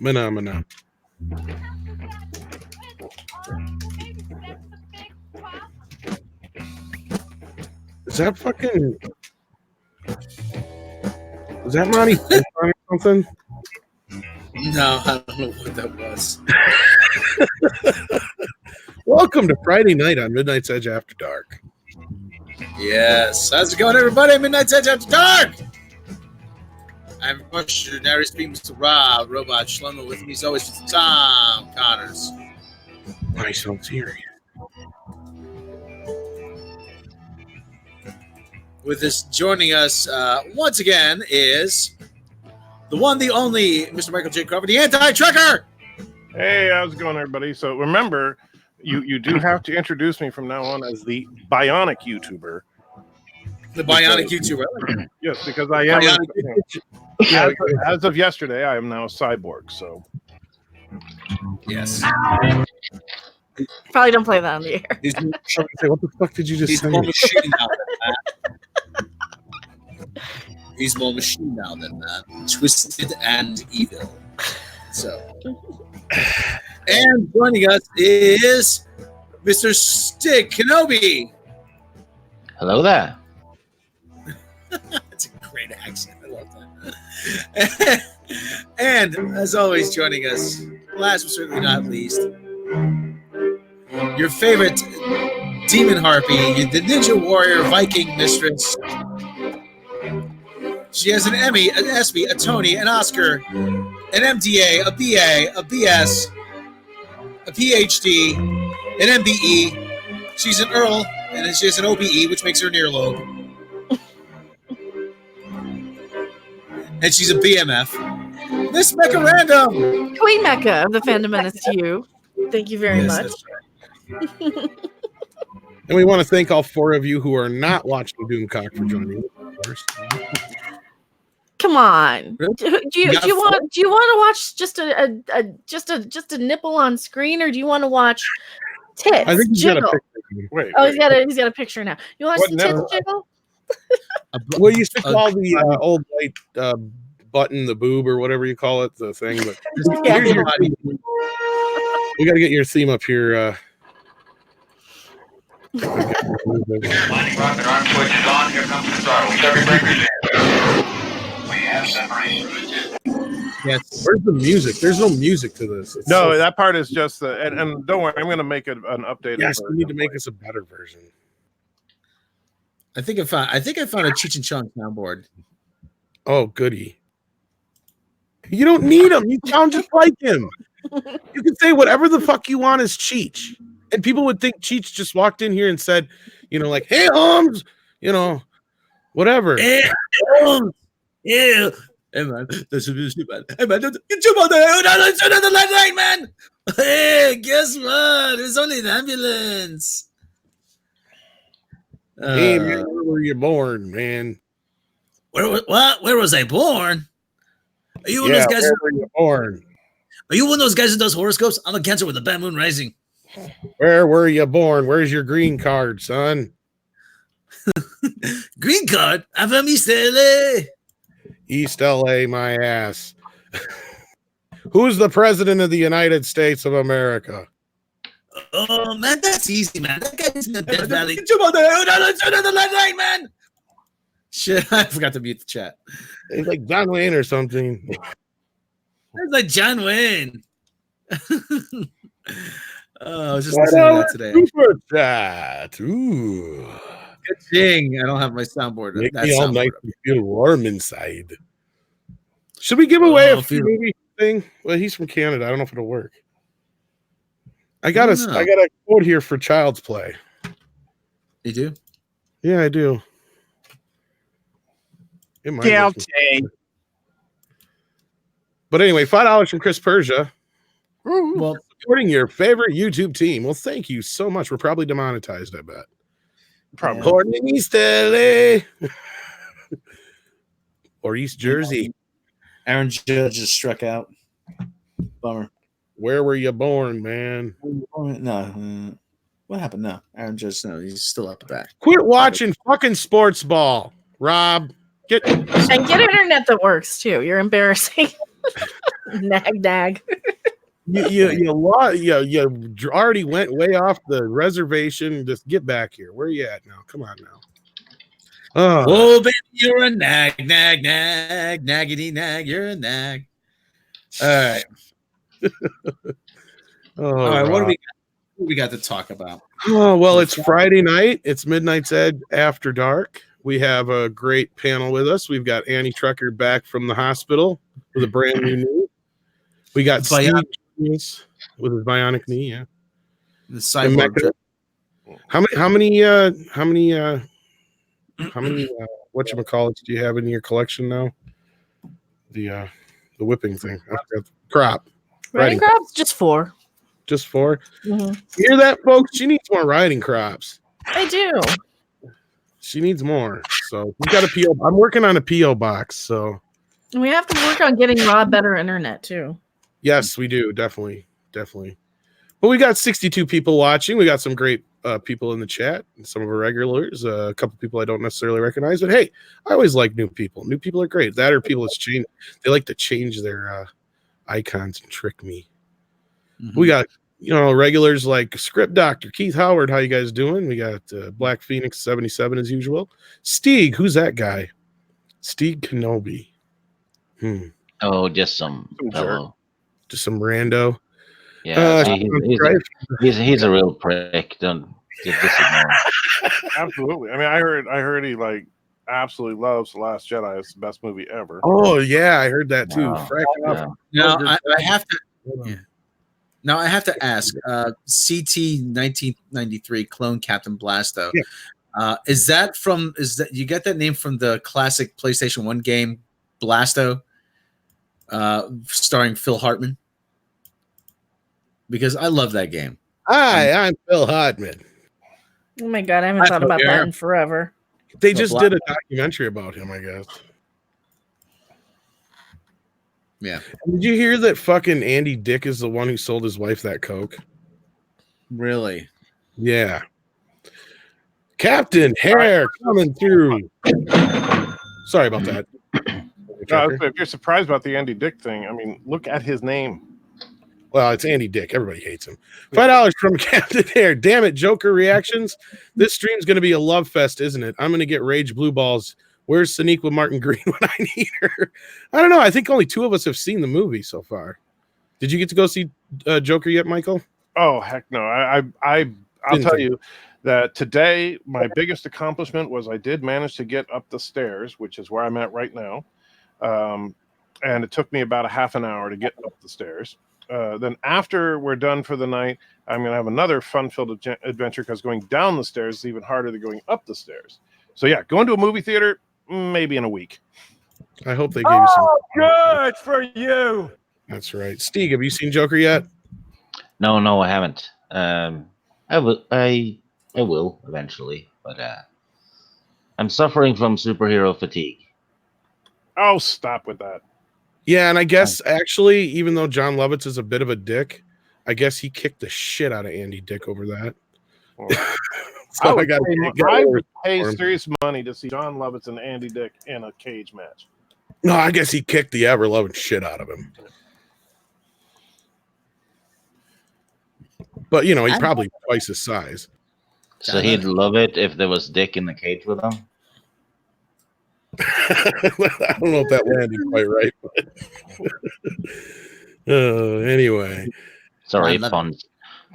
Phenomena. Is that fucking... Is that Monty Python or something? No, I don't know what that was. Welcome to Friday night on Midnight's Edge After Dark. Yes. How's it going, everybody? Midnight's Edge After Dark. I'm your narrator speaking to Rob, Robot Shlomo. With me as always, Tom Connors. Myself here. With us, joining us once again is the one, the only, Mr. Michael J. Crawford, the anti-trucker. Hey, how's it going, everybody? So remember, you do have to introduce me from now on as the bionic YouTuber. The bionic YouTuber. Yes, because I am. Yeah, as of yesterday, I am now a cyborg. So. Yes. Probably don't play that on the air. What the fuck did you just say? More machine now than that. He's more machine now than that. Twisted and evil. So. And joining us is Mr. Stick Kenobi. Hello there. That's a great accent. I love that. And as always, joining us, last but certainly not least, your favorite demon harpy, the Ninja Warrior Viking mistress. She has an Emmy, an ESPY, a Tony, an Oscar, an MDA, a BA, a BS, a PhD, an MBE. She's an Earl, and she has an OBE, which makes her an earlobe. And she's a BMF. Miss Mecca Random. Queen Mecca of the Fandom Menace to you. Thank you very much. And we want to thank all four of you who are not watching Doomcock for joining us. Come on. Really? Do you want to watch just a nipple on screen, or do you want to watch tits? I think he's got a jiggle? picture. Wait. He's got a picture now. You want to see tits jiggle? Well, you used to call the old white button the boob or whatever you call it, the thing. But Yeah. here's your theme. We got to get your theme up here. Mining rocket arm switch is on. Here comes the throttle. Circuit breakers in. We have separation. Yes. Where's the music? There's no music to this. It's No, that part is just the and don't worry, I'm going to make it an updated. yes, we need to version. make us a better version. I think I found a Cheech and Chong soundboard. Oh, goody. You don't need him. You sound just like him. You can say whatever the fuck you want as Cheech. And people would think Cheech just walked in here and said, like, hey, Holmes, whatever. Hey, Holmes. Yeah. Hey, man. That's stupid, man. Hey, man. Don't jump on the light, man. Hey, guess what? It was only an ambulance. Hey, man, where were you born, man? Where was I born? Are you one of those guys? Where were you born? Are you one of those guys that does horoscopes? I'm a Cancer with a bad moon rising. Where were you born? Where's your green card, son? Green card? I'm from East LA. East LA, my ass. Who's the president of the United States of America? Oh, man, that's easy, man. That guy's in the Death Valley. Jump on the light, man. Shit, I forgot to mute the chat. He's like John Wayne or something. It's like John Wayne. I was just listening to that today. Super chat. Ooh. Good thing I don't have my soundboard. Make That me all soundboard nice up. and feel warm inside. Should we give away a feel- movie thing? Well, he's from Canada. I don't know if it'll work. I got don't know. a code here for Child's Play. You do? Yeah, I do. It might work. But anyway, $5 from Chris Persia. Well, Supporting your favorite YouTube team. Well, thank you so much. We're probably demonetized, I bet. Probably. Born in East LA. Or East Jersey. Aaron Judge just struck out. Bummer. Where were you born, man? No. What happened? No. Aaron Judge, no. He's still up the back. Quit watching fucking sports ball, Rob. And get internet that works too. You're embarrassing. Nag. You already went way off the reservation. Just get back here. Where are you at now? Come on now. Oh, baby, you're a nag, naggity nag. You're a nag. All right. All right. What do we got to talk about? Oh, well, it's Friday night. It's Midnight's Ed After Dark. We have a great panel with us. We've got Annie Trucker back from the hospital with a brand new knee. We got Steve with his bionic knee. Yeah, the cyborg. How many whatchamacallits do you have in your collection now? The whipping thing. I forgot. Crop. Riding crops? Just 4. Just 4? Mm-hmm. You hear that, folks? She needs more riding crops. I do. She needs more. So we got a PO. I'm working on a PO box. So we have to work on getting Rob better internet too. Yes, we do. Definitely. But we got 62 people watching. We got some great people in the chat. Some of our regulars. A couple people I don't necessarily recognize. But hey, I always like new people. New people are great. That or people that's changed. They like to change their icons and trick me. Mm-hmm. We got regulars like Script Doctor Keith Howard. How you guys doing? We got Black Phoenix 77 as usual. Steeg, who's that guy? Steeg Kenobi. Oh, just some fellow. Just some rando. Yeah, he's a real prick. Don't just ignore him. Absolutely. I mean, I heard he like absolutely loves The Last Jedi. It's the best movie ever. Oh yeah, I heard that too. Wow. Now I have to. Yeah. Now I have to ask, CT 1993 clone Captain Blasto. Yeah. Is that you get that name from the classic PlayStation 1 game Blasto, starring Phil Hartman? Because I love that game. Hi, I'm Phil Hartman. Oh my god, I haven't thought about that in forever. They just did a documentary about him, I guess. Yeah. Did you hear that fucking Andy Dick is the one who sold his wife that coke? Really? Yeah. Captain Hair coming through. Sorry about that. No, if you're surprised about the Andy Dick thing, I mean, look at his name. Well, it's Andy Dick. Everybody hates him. $5 from Captain Hair. Damn it, Joker reactions. This stream's going to be a love fest, isn't it? I'm going to get rage blue balls. Where's Saniqua Martin Green when I need her? I don't know. I think only 2 of us have seen the movie so far. Did you get to go see Joker yet, Michael? Oh, heck no. I'll tell you that today my biggest accomplishment was I did manage to get up the stairs, which is where I'm at right now. And it took me about a half an hour to get up the stairs. Then after we're done for the night, I'm going to have another fun-filled adventure because going down the stairs is even harder than going up the stairs. So yeah, going to a movie theater, maybe in a week. I hope they gave you some. Oh, good for you. That's right. Steeg, have you seen Joker yet? No, I haven't. I will eventually, but I'm suffering from superhero fatigue. Oh, stop with that. Yeah, and I guess actually, even though John Lovitz is a bit of a dick, I guess he kicked the shit out of Andy Dick over that. So I would pay serious money to see John Lovitz and Andy Dick in a cage match. No, I guess he kicked the ever-loving shit out of him. But, he's probably twice his size. So he'd love it if there was Dick in the cage with him? I don't know if that landed quite right. But anyway. Sorry, puns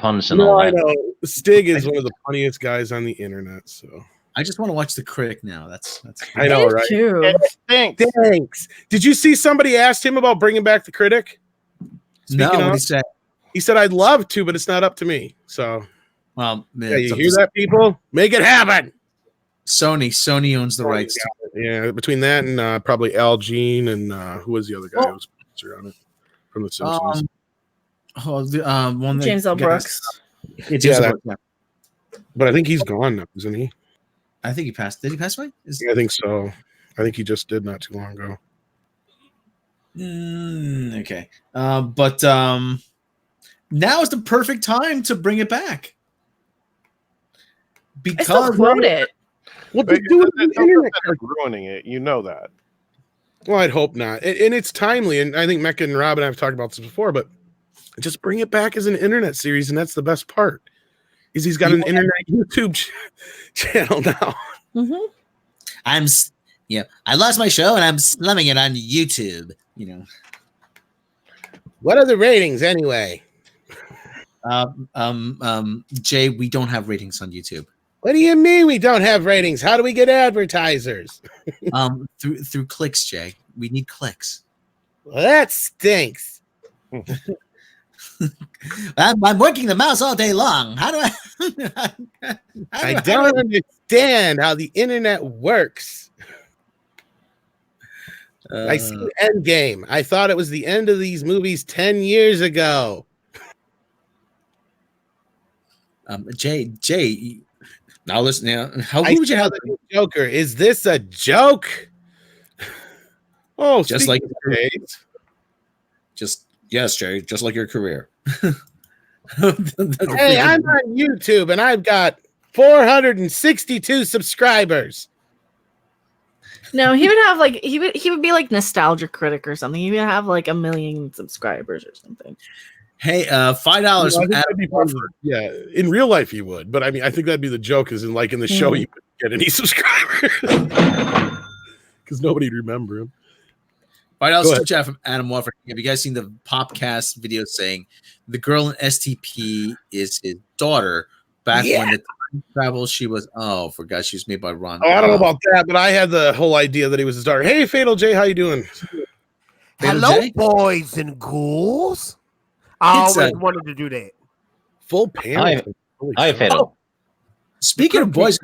and no, all that. I know. Stig is one of the funniest guys on the internet, so I just want to watch The Critic now. That's I know, right? Thanks. Did you see somebody asked him about bringing back The Critic? No, he said I'd love to, but it's not up to me. So, well, man, yeah, you hear that, people? Make it happen. Sony owns the rights. Yeah, between that and probably Al Jean and who was the other guy who was on it from The Simpsons? James L. Brooks. But I think he's gone now, isn't he? I think he passed. Did he pass away? I think so. I think he just did not too long ago. Okay. But now is the perfect time to bring it back. Because I still quote it. What they do with the internet? Ruining it. You know that. Well, I'd hope not. And it's timely. And I think Mecca and Rob and I have talked about this before, but just bring it back as an internet series. And that's the best part is he's got an internet YouTube channel now. Mm-hmm. I lost my show and I'm slumming it on YouTube. What are the ratings anyway? Jay, we don't have ratings on YouTube. What do you mean we don't have ratings? How do we get advertisers? Through clicks, Jay. We need clicks. Well, that stinks. I'm working the mouse all day long. How do I? I don't understand how the internet works. I see Endgame. I thought it was the end of these movies 10 years ago. Jay. Now listen. Now, who would you have? Joker? Is this a joke? Oh, just like Jay, just like your career. Hey, I'm on YouTube and I've got 462 subscribers. No, he would have like he would be like Nostalgia Critic or something. He would have like 1 million subscribers or something. Hey, $5 from Adam. Yeah, in real life he would, but I mean, I think that'd be the joke. Is in the show you couldn't get any subscribers because nobody'd remember him. $5 super chat from Adam Wofford. Have you guys seen the Popcast video saying the girl in STP is his daughter? Back when the time travel, she was for God, she was made by Ron. Oh, I don't know about that, but I had the whole idea that he was his daughter. Hey, Fatal J, how you doing? Hello, boys and ghouls. I always wanted to do that. Full panel. Hi, Fatal. Speaking of boys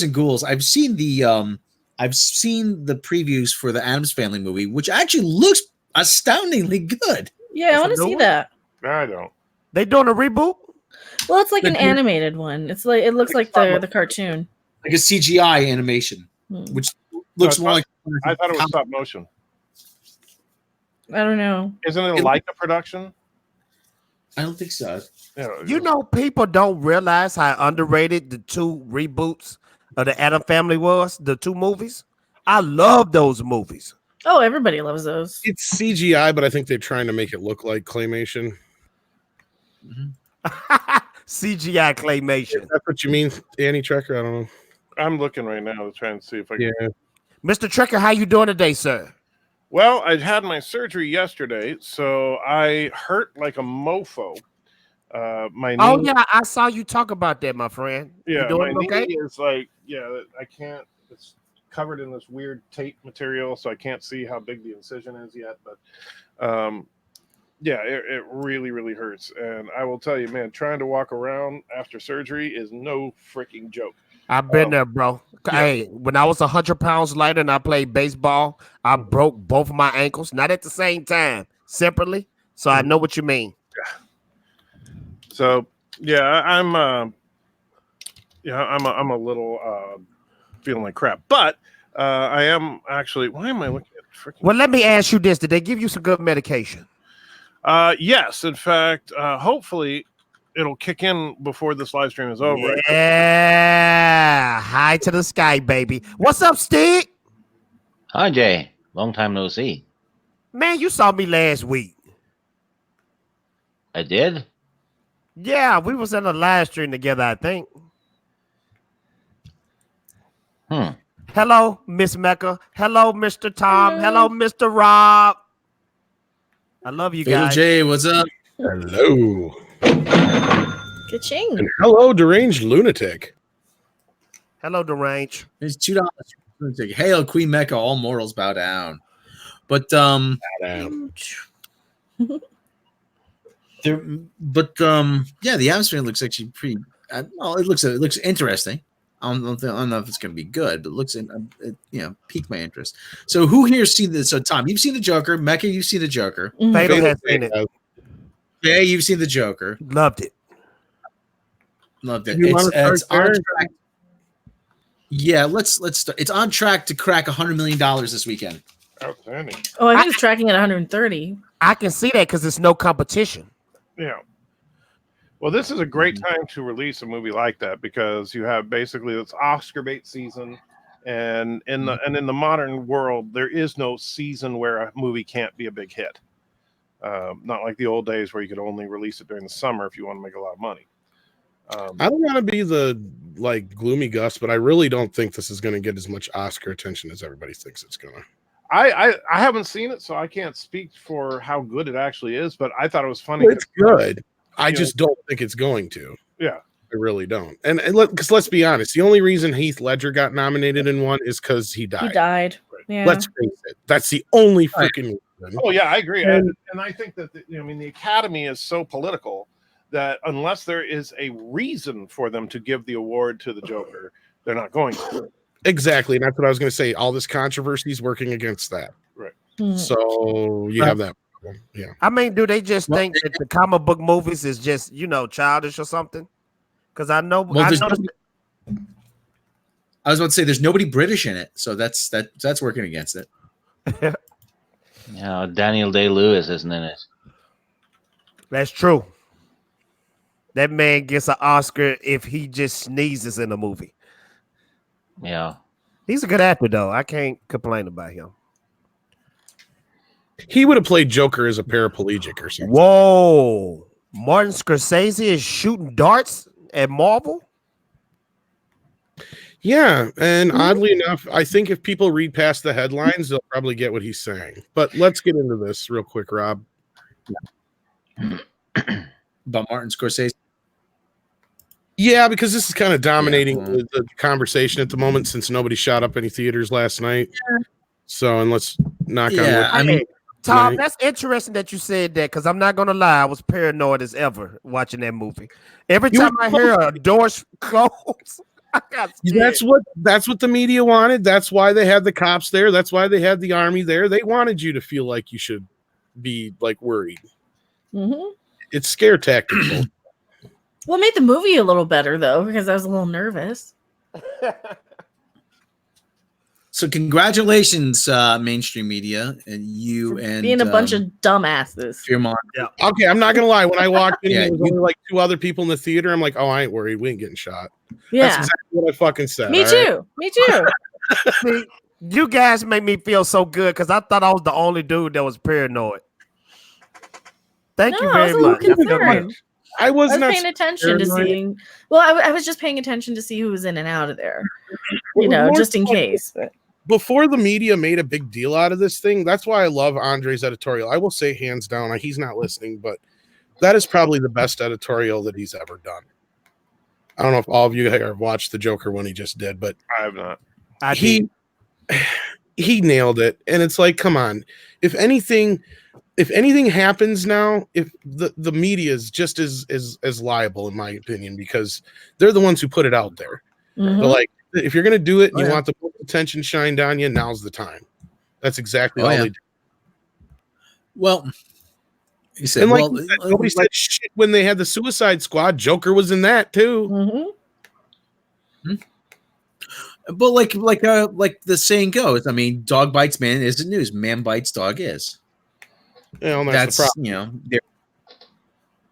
and ghouls, I've seen the previews for the Addams Family movie, which actually looks astoundingly good. Yeah, I want to see that. I don't. They doing a reboot? Well, it's like an animated one. It looks like the cartoon, like a CGI animation, which looks more like. I thought it was stop motion. I don't know. Isn't it a Leica production? I don't think so. Yeah, people don't realize how underrated the 2 reboots of the Addams Family was. The 2 movies. I love those movies. Oh, everybody loves those. It's CGI, but I think they're trying to make it look like claymation. CGI claymation. If that's what you mean, Annie Trekker? I don't know. I'm looking right now to try and see if I can. Yeah. Mr. Trekker, how you doing today, sir? Well, I had my surgery yesterday, so I hurt like a mofo. My knee. Oh yeah, I saw you talk about that, my friend. Yeah, you doing my okay? knee is like, I can't. It's covered in this weird tape material, so I can't see how big the incision is yet. But, it really, really hurts. And I will tell you, man, trying to walk around after surgery is no freaking joke. I've been there, bro. Hey, when I was 100 pounds lighter and I played baseball, I broke both of my ankles, not at the same time, separately. So I know what you mean. Yeah. So I'm a little feeling like crap, but I am actually. Why am I looking at freaking? Well, let me ask you this: did they give you some good medication? Yes. In fact, hopefully. It'll kick in before this live stream is over. Yeah, high to the sky, baby. What's up, Steve? Hi, Jay. Long time no see. Man, you saw me last week. I did? Yeah, we was in a live stream together, I think. Hello, Miss Mecca. Hello, Mr. Tom. Hello, Mr. Rob. I love you guys. Jay, what's up? Hello. Ka-ching. And hello, deranged lunatic. Hello, deranged. It's $2. Hail Queen Mecca, all mortals bow down. But the atmosphere looks actually pretty. Well, it looks interesting. I don't know if it's going to be good, but it looks piqued my interest. So who here's seen this? So Tom, you've seen the Joker. Mecca, you've seen the Joker. Fatal has seen it. Yeah, you've seen the Joker. Loved it. It's on track. Yeah, let's start. It's on track to crack $100 million this weekend. Outstanding. Oh, I think it's tracking at 130. I can see that because it's no competition. Yeah. Well, this is a great time to release a movie like that because you have basically this Oscar bait season. And in the modern world, there is no season where a movie can't be a big hit. Not like the old days where you could only release it during the summer if you want to make a lot of money. I don't want to be the gloomy Gus, but I really don't think this is going to get as much Oscar attention as everybody thinks it's going to. I haven't seen it, so I can't speak for how good it actually is. But I thought it was funny. Well, it's good. I just don't think it's going to. Yeah, I really don't. And because let's be honest, the only reason Heath Ledger got nominated in one is because he died. He died. Yeah. Let's face it. That's the only freaking reason. Oh yeah, I agree. And I think that the Academy is so political that unless there is a reason for them to give the award to the Joker, they're not going to. Exactly, and that's what I was going to say. All this controversy is working against that. Right. So you have that problem. Yeah. I mean, do they just think that the comic book movies is just childish or something? Because I know. Well, I was about to say there's nobody British in it, so that's working against it. Yeah, Daniel Day-Lewis isn't in it. That's true. That man gets an Oscar if he just sneezes in a movie. Yeah. He's a good actor, though. I can't complain about him. He would have played Joker as a paraplegic or something. Whoa. Martin Scorsese is shooting darts at Marvel? Yeah, and oddly enough, I think if people read past the headlines, they'll probably get what he's saying. But let's get into this real quick, Rob. About Martin Scorsese? Yeah, because this is kind of dominating the conversation at the moment since nobody shot up any theaters last night. Yeah. So, and let's knock on wood. I mean, Tom, that's interesting that you said that because I'm not going to lie. I was paranoid as ever watching that movie. Every time I hear a door close, I got scared. That's what the media wanted. That's why they had the cops there. That's why they had the army there. They wanted you to feel like you should be worried. Mm-hmm. It's scare tactics. Well, it made the movie a little better though because I was a little nervous. So congratulations, mainstream media, and you and being a bunch of dumbasses. Your mom. Yeah. Okay, I'm not gonna lie. When I walked in, there was only two other people in the theater. I'm like, oh, I ain't worried. We ain't getting shot. Yeah, that's exactly what I fucking said. Me too. Right? Me too. See, you guys make me feel so good because I thought I was the only dude that was paranoid. Thank you very much. I was paying attention to seeing. Well, I was just paying attention to see who was in and out of there. Just in case. But. Before the media made a big deal out of this thing, that's why I love Andre's editorial. I will say hands down, he's not listening, but that is probably the best editorial that he's ever done. I don't know if all of you have watched the Joker one he just did, but I have not. He nailed it. And it's like, come on. If anything happens now, if the media is just as liable, in my opinion, because they're the ones who put it out there. Mm-hmm. They're like, if you're gonna do it and you want the attention shined on you, now's the time. That's exactly all they do. Well, you said, and nobody said shit when they had the Suicide Squad. Joker was in that too. Mm-hmm. But like the saying goes, I mean, dog bites man isn't news. Man bites dog is. Yeah, that's the problem.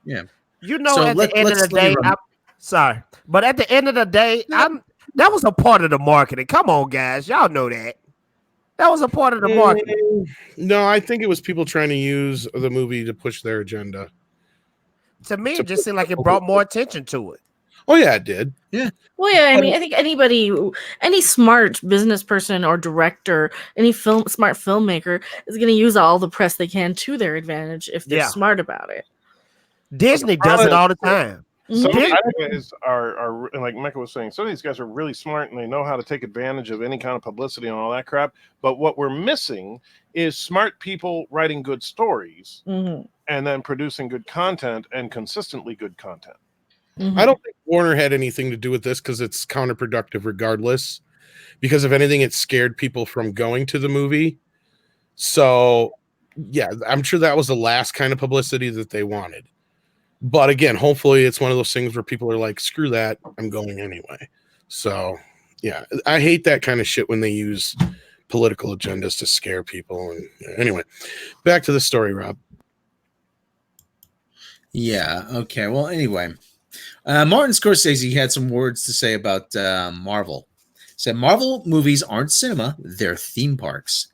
Yeah. At the end of the day, sorry, but at the end of the day, that was a part of the marketing. Come on, guys, y'all know that. That was a part of the marketing. No, I think it was people trying to use the movie to push their agenda. To me, it just seemed like it brought more attention to it. Oh yeah, it did. Yeah. Well, yeah. I mean, I think any smart business person or director, any smart filmmaker is going to use all the press they can to their advantage if they're smart about it. Disney does it all the time. Some of these guys are like Mecca was saying, some of these guys are really smart and they know how to take advantage of any kind of publicity and all that crap. But what we're missing is smart people writing good stories and then producing good content and consistently good content. Mm-hmm. I don't think Warner had anything to do with this because it's counterproductive regardless. Because if anything, it scared people from going to the movie. So, yeah, I'm sure that was the last kind of publicity that they wanted. But again, hopefully it's one of those things where people are like, screw that, I'm going anyway. So, yeah, I hate that kind of shit when they use political agendas to scare people. And anyway, back to the story, Rob. Yeah, okay. Well, anyway, Martin Scorsese had some words to say about Marvel. Said Marvel movies aren't cinema; they're theme parks.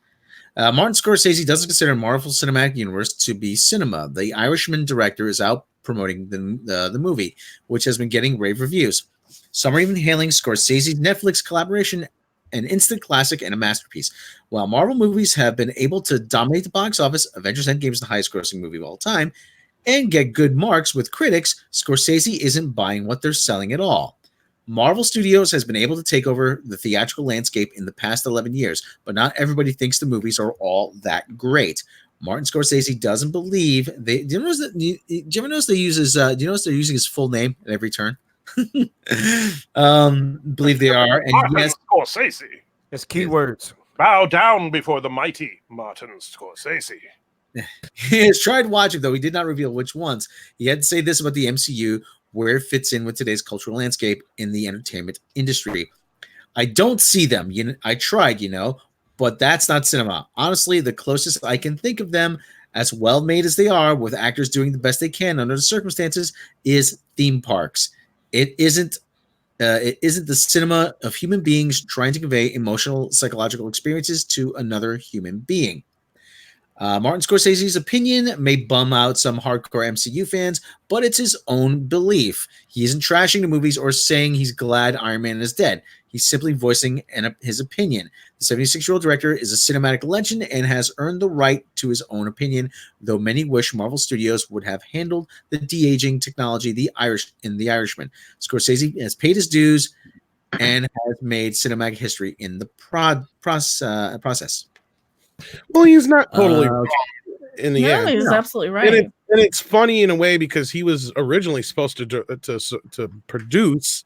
Martin Scorsese doesn't consider Marvel Cinematic Universe to be cinema. The Irishman director is out promoting the movie, which has been getting rave reviews. Some are even hailing Scorsese's Netflix collaboration an instant classic and a masterpiece. While Marvel movies have been able to dominate the box office, Avengers Endgame is the highest grossing movie of all time, and get good marks with critics, Scorsese isn't buying what they're selling at all. Marvel Studios has been able to take over the theatrical landscape in the past 11 years, but not everybody thinks the movies are all that great. Martin Scorsese doesn't believe they. Do you notice that? Do you ever notice they uses? Do you notice they're using his full name at every turn? Believe they are, and Martin yes, Scorsese. It's keywords. Bow down before the mighty Martin Scorsese. he has tried watching, though he did not reveal which ones. He had to say this about the MCU, where it fits in with today's cultural landscape in the entertainment industry. I don't see them. I tried, but that's not cinema. Honestly, the closest I can think of them, as well made as they are, with actors doing the best they can under the circumstances, is theme parks. It isn't the cinema of human beings trying to convey emotional, psychological experiences to another human being. Martin Scorsese's opinion may bum out some hardcore MCU fans, but it's his own belief. He isn't trashing the movies or saying he's glad Iron Man is dead. He's simply voicing his opinion. The 76-year-old director is a cinematic legend and has earned the right to his own opinion, though many wish Marvel Studios would have handled the de-aging technology in The Irishman. Scorsese has paid his dues and has made cinematic history in the process. Well, he's not totally wrong in the end. He's absolutely right. And it's funny in a way because he was originally supposed to produce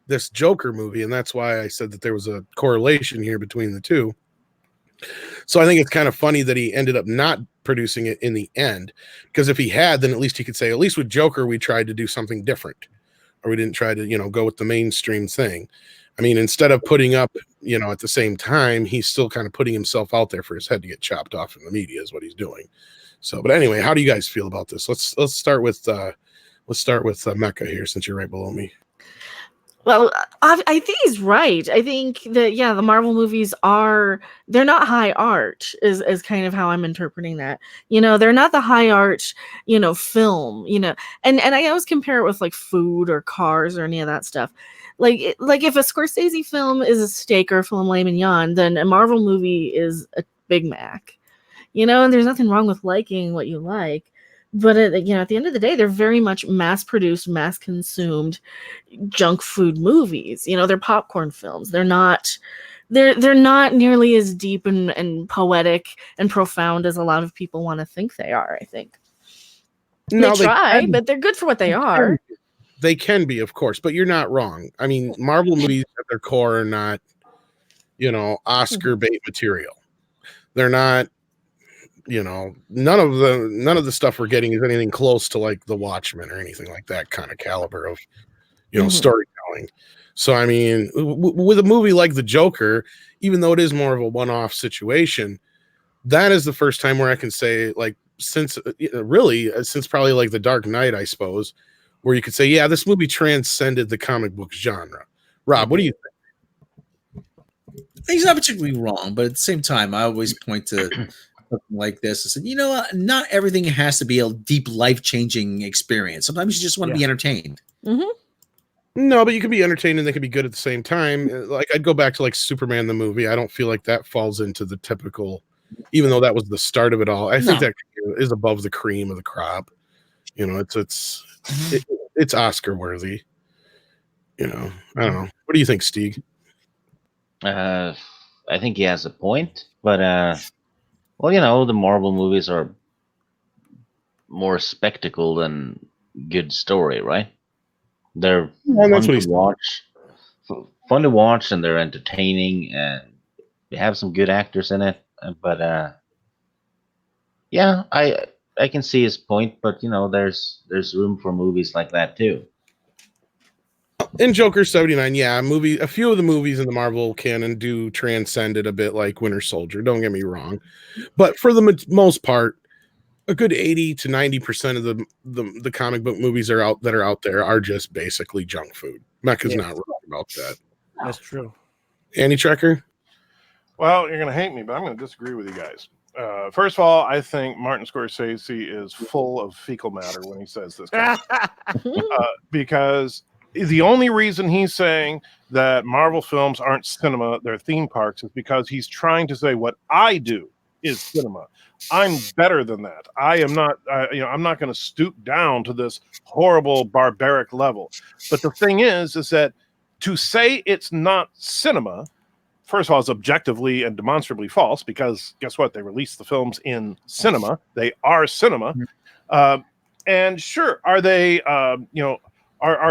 this Joker movie, and that's why I said that there was a correlation here between the two. So I think it's kind of funny that he ended up not producing it in the end, because if he had, then at least he could say, at least with Joker, we tried to do something different, or we didn't try to, go with the mainstream thing. I mean, instead of putting up, at the same time, he's still kind of putting himself out there for his head to get chopped off in the media is what he's doing. So, but anyway, how do you guys feel about this? Let's start with Mecca here, since you're right below me. Well, I think he's right. I think that, the Marvel movies they're not high art is kind of how I'm interpreting that. They're not the high art, film, and I always compare it with like food or cars or any of that stuff. Like if a Scorsese film is a steak or a filet mignon, then a Marvel movie is a Big Mac, and there's nothing wrong with liking what you like. But at the end of the day, they're very much mass-produced, mass-consumed junk food movies. They're popcorn films. They're not nearly as deep and poetic and profound as a lot of people want to think they are. I think they try, but they're good for what they are. They can be, of course, but you're not wrong. I mean, Marvel movies at their core are not, Oscar bait material. They're not. None of the stuff we're getting is anything close to like The Watchmen or anything like that kind of caliber of, storytelling. So, I mean, with a movie like The Joker, even though it is more of a one-off situation, that is the first time where I can say, like, since probably like The Dark Knight, I suppose, where you could say, yeah, this movie transcended the comic book genre. Rob, what do you think? He's not particularly wrong, but at the same time, I always point to something like this and said, not everything has to be a deep, life-changing experience. Sometimes you just want to be entertained. Mm-hmm. No, but you can be entertained and they can be good at the same time. Like, I'd go back to like Superman the movie. I don't feel like that falls into the typical, even though that was the start of it all. I think that is above the cream of the crop. It's Oscar worthy. I don't know. What do you think, Stieg? I think he has a point, but the Marvel movies are more spectacle than good story, right? They're fun to watch, and they're entertaining, and they have some good actors in it. But I can see his point, but there's room for movies like that too. In Joker 79, a few of the movies in the Marvel canon do transcend it a bit, like Winter Soldier. Don't get me wrong, but for the most part, a good 80 to 90% of the comic book movies that are out there are just basically junk food. Mecca's not wrong about that. That's true. Annie Trekker? Well, you're going to hate me, but I'm going to disagree with you guys. First of all, I think Martin Scorsese is full of fecal matter when he says this kind of stuff. Because the only reason he's saying that Marvel films aren't cinema, they're theme parks, is because he's trying to say what I do is cinema. I'm better than that. I am not, I'm not going to stoop down to this horrible, barbaric level. But the thing is that to say it's not cinema, first of all, it's objectively and demonstrably false, because guess what? They released the films in cinema. They are cinema. And sure, are they, are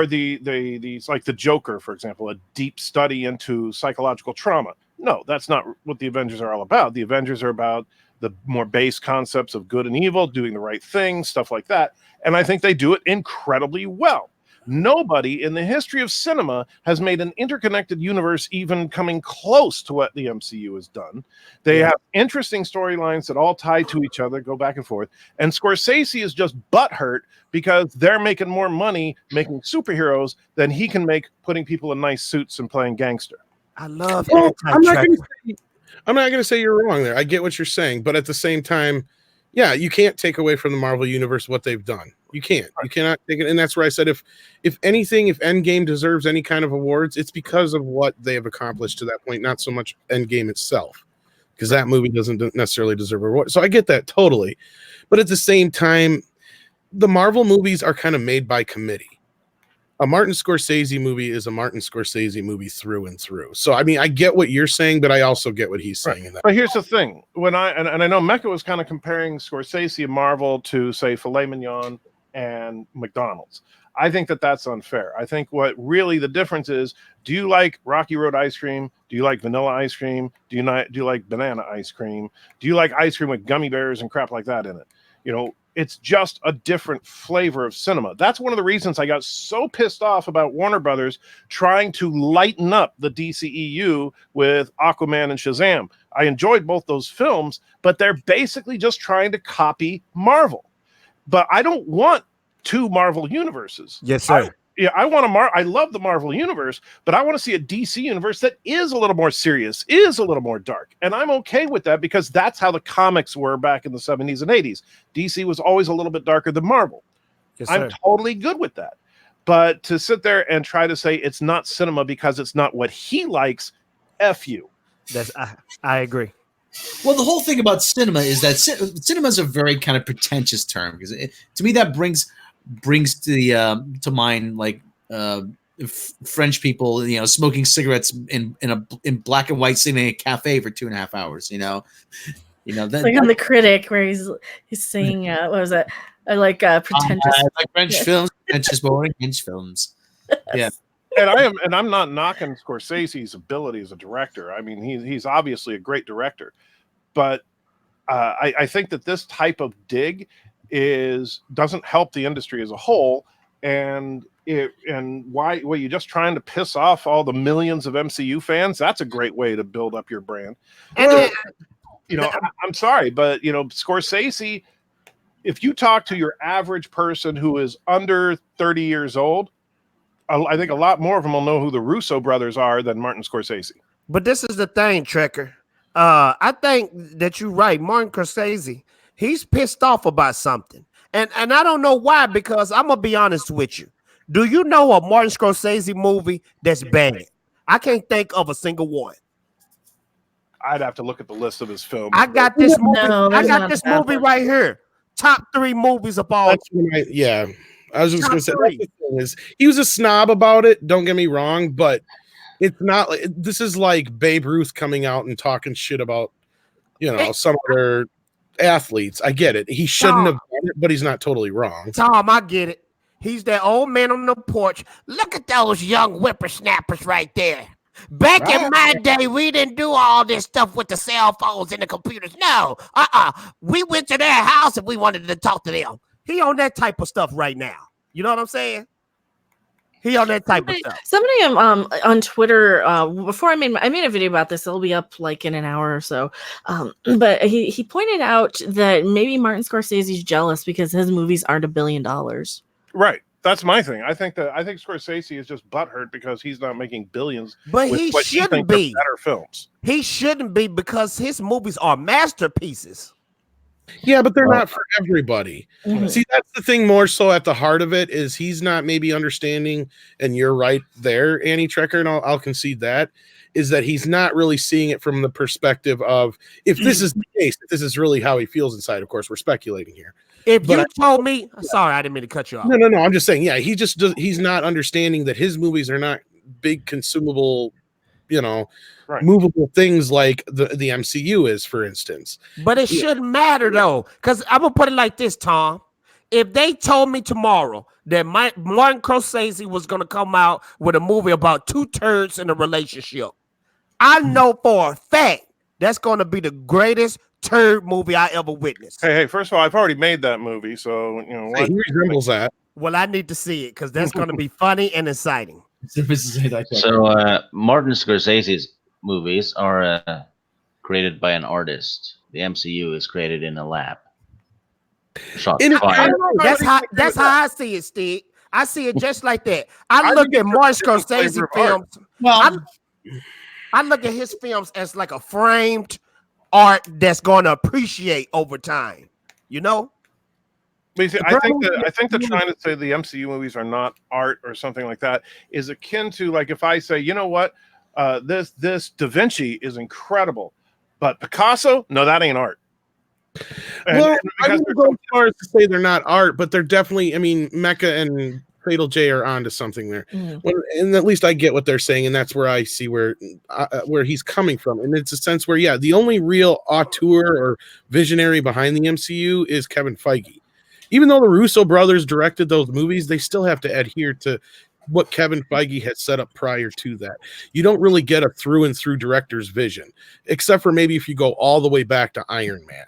these like the Joker, for example, a deep study into psychological trauma? No, that's not what the Avengers are all about. The Avengers are about the more base concepts of good and evil, doing the right thing, stuff like that. And I think they do it incredibly well. Nobody in the history of cinema has made an interconnected universe even coming close to what the MCU has done. They have interesting storylines that all tie to each other, go back and forth. And Scorsese is just butthurt because they're making more money making superheroes than he can make putting people in nice suits and playing gangster. I love Well, I'm not going to say you're wrong there. I get what you're saying, but at the same time, yeah, you can't take away from the Marvel universe what they've done. You can't. You cannot take it. And that's where I said if anything, if Endgame deserves any kind of awards, it's because of what they have accomplished to that point, not so much Endgame itself, because that movie doesn't necessarily deserve an award. So I get that totally. But at the same time, the Marvel movies are kind of made by committee. A Martin Scorsese movie is a Martin Scorsese movie through and through. So, I mean, I get what you're saying, but I also get what he's saying. In that. But here's the thing. When I know Mecca was kind of comparing Scorsese and Marvel to, say, filet mignon and McDonald's. I think that that's unfair. I think what really the difference is, do you like Rocky Road ice cream? Do you like vanilla ice cream? Do you like banana ice cream? Do you like ice cream with gummy bears and crap like that in it? You know, it's just a different flavor of cinema. That's one of the reasons I got so pissed off about Warner Brothers trying to lighten up the DCEU with Aquaman and Shazam. I enjoyed both those films, but they're basically just trying to copy Marvel. But I don't want two Marvel universes. Yes, sir. I want I love the Marvel universe, but I want to see a DC universe that is a little more serious, is a little more dark. And I'm okay with that because that's how the comics were back in the 70s and 80s. DC was always a little bit darker than Marvel. Yes, I'm totally good with that. But to sit there and try to say it's not cinema because it's not what he likes, F you. I agree. Well, the whole thing about cinema is that cinema is a very kind of pretentious term, because to me that brings to mind like French people, smoking cigarettes in black and white, sitting in a cafe for 2.5 hours. That, like on The Critic, where he's saying what was it? I like pretentious, like French films, pretentious, boring French films. Yeah. And I'm not knocking Scorsese's ability as a director. I mean, he's obviously a great director, but I think that this type of dig doesn't help the industry as a whole. And why were you just trying to piss off all the millions of MCU fans? That's a great way to build up your brand. And I'm sorry, but Scorsese, if you talk to your average person who is under 30 years old, I think a lot more of them will know who the Russo brothers are than Martin Scorsese. But this is the thing, Trekker. I think that you're right. Martin Scorsese, he's pissed off about something. And I don't know why, because I'm going to be honest with you. Do you know a Martin Scorsese movie that's bad? I can't think of a single one. I'd have to look at the list of his films. I got this movie right here. Top 3 movies of all. Yeah. I was just going to say, he was a snob about it. Don't get me wrong, but it's not like this is like Babe Ruth coming out and talking shit about, some other athletes. I get it. He shouldn't have done it, but he's not totally wrong. Tom, I get it. He's that old man on the porch. Look at those young whippersnappers right there. Back in my day, we didn't do all this stuff with the cell phones and the computers. No, we went to their house and we wanted to talk to them. He on that type of stuff right now. You know what I'm saying? He on that type of stuff. Somebody on Twitter before I made a video about this. It'll be up like in an hour or so. But he pointed out that maybe Martin Scorsese's jealous because his movies aren't $1 billion. Right. That's my thing. I think Scorsese is just butthurt because he's not making billions. But with he what shouldn't thinks are be. better films. He shouldn't be because his movies are masterpieces. Yeah, but they're not for everybody. Mhm. See, that's the thing more so at the heart of it is he's not maybe understanding, and you're right there, Annie Trekker, and I'll concede that, is that he's not really seeing it from the perspective of if this is the case, if this is really how he feels inside. Of course, we're speculating here. If But you told me, sorry, I didn't mean to cut you off. No, I'm just saying, yeah, he's not understanding that his movies are not big consumable, movable things like the MCU is, for instance. But it shouldn't matter though, because I'm gonna put it like this, Tom. If they told me tomorrow that Martin Scorsese was gonna come out with a movie about two turds in a relationship, I know for a fact that's gonna be the greatest turd movie I ever witnessed. Hey, first of all, I've already made that movie, so Hey, he resembles that. Well, I need to see it because that's gonna be funny and exciting. So Martin Scorsese's movies are created by an artist. The MCU is created in a lab. Shots fired. That's how I see it, Steve. I see it just like that. I look at Martin Scorsese films. Well, I look at his films as like a framed art that's going to appreciate over time. You know. But see, I think that trying to say the MCU movies are not art or something like that is akin to like if I say, you know what, this Da Vinci is incredible, but Picasso, no, that ain't art. I wouldn't go as far as to say they're not art, but they're definitely. I mean, Mecca and Fatal J are onto something there, and at least I get what they're saying, and that's where I see where he's coming from. And it's a sense where, yeah, the only real auteur or visionary behind the MCU is Kevin Feige. Even though the Russo brothers directed those movies, they still have to adhere to what Kevin Feige had set up prior to that. You don't really get a through and through director's vision, except for maybe if you go all the way back to Iron Man.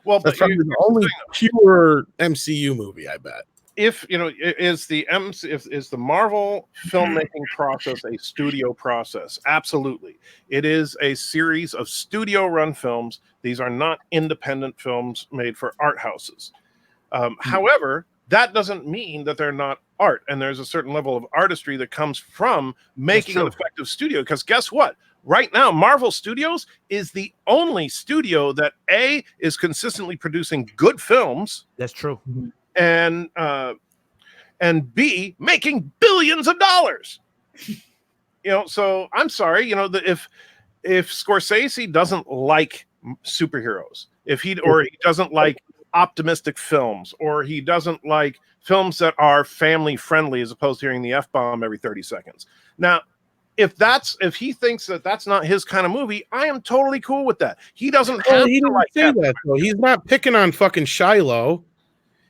Well, that's probably the only pure MCU movie, I bet. If is the Marvel filmmaking process a studio process? Absolutely, it is a series of studio-run films. These are not independent films made for art houses. However, that doesn't mean that they're not art, and there's a certain level of artistry that comes from making an effective studio. Because guess what? Right now, Marvel Studios is the only studio that A, is consistently producing good films. That's true. And B, making billions of dollars. So I'm sorry, if Scorsese doesn't like superheroes, if he doesn't like optimistic films, or he doesn't like films that are family friendly as opposed to hearing the F-bomb every 30 seconds. Now, if he thinks that that's not his kind of movie, I am totally cool with that. He doesn't have he to didn't like say that though. He's not picking on fucking Shiloh.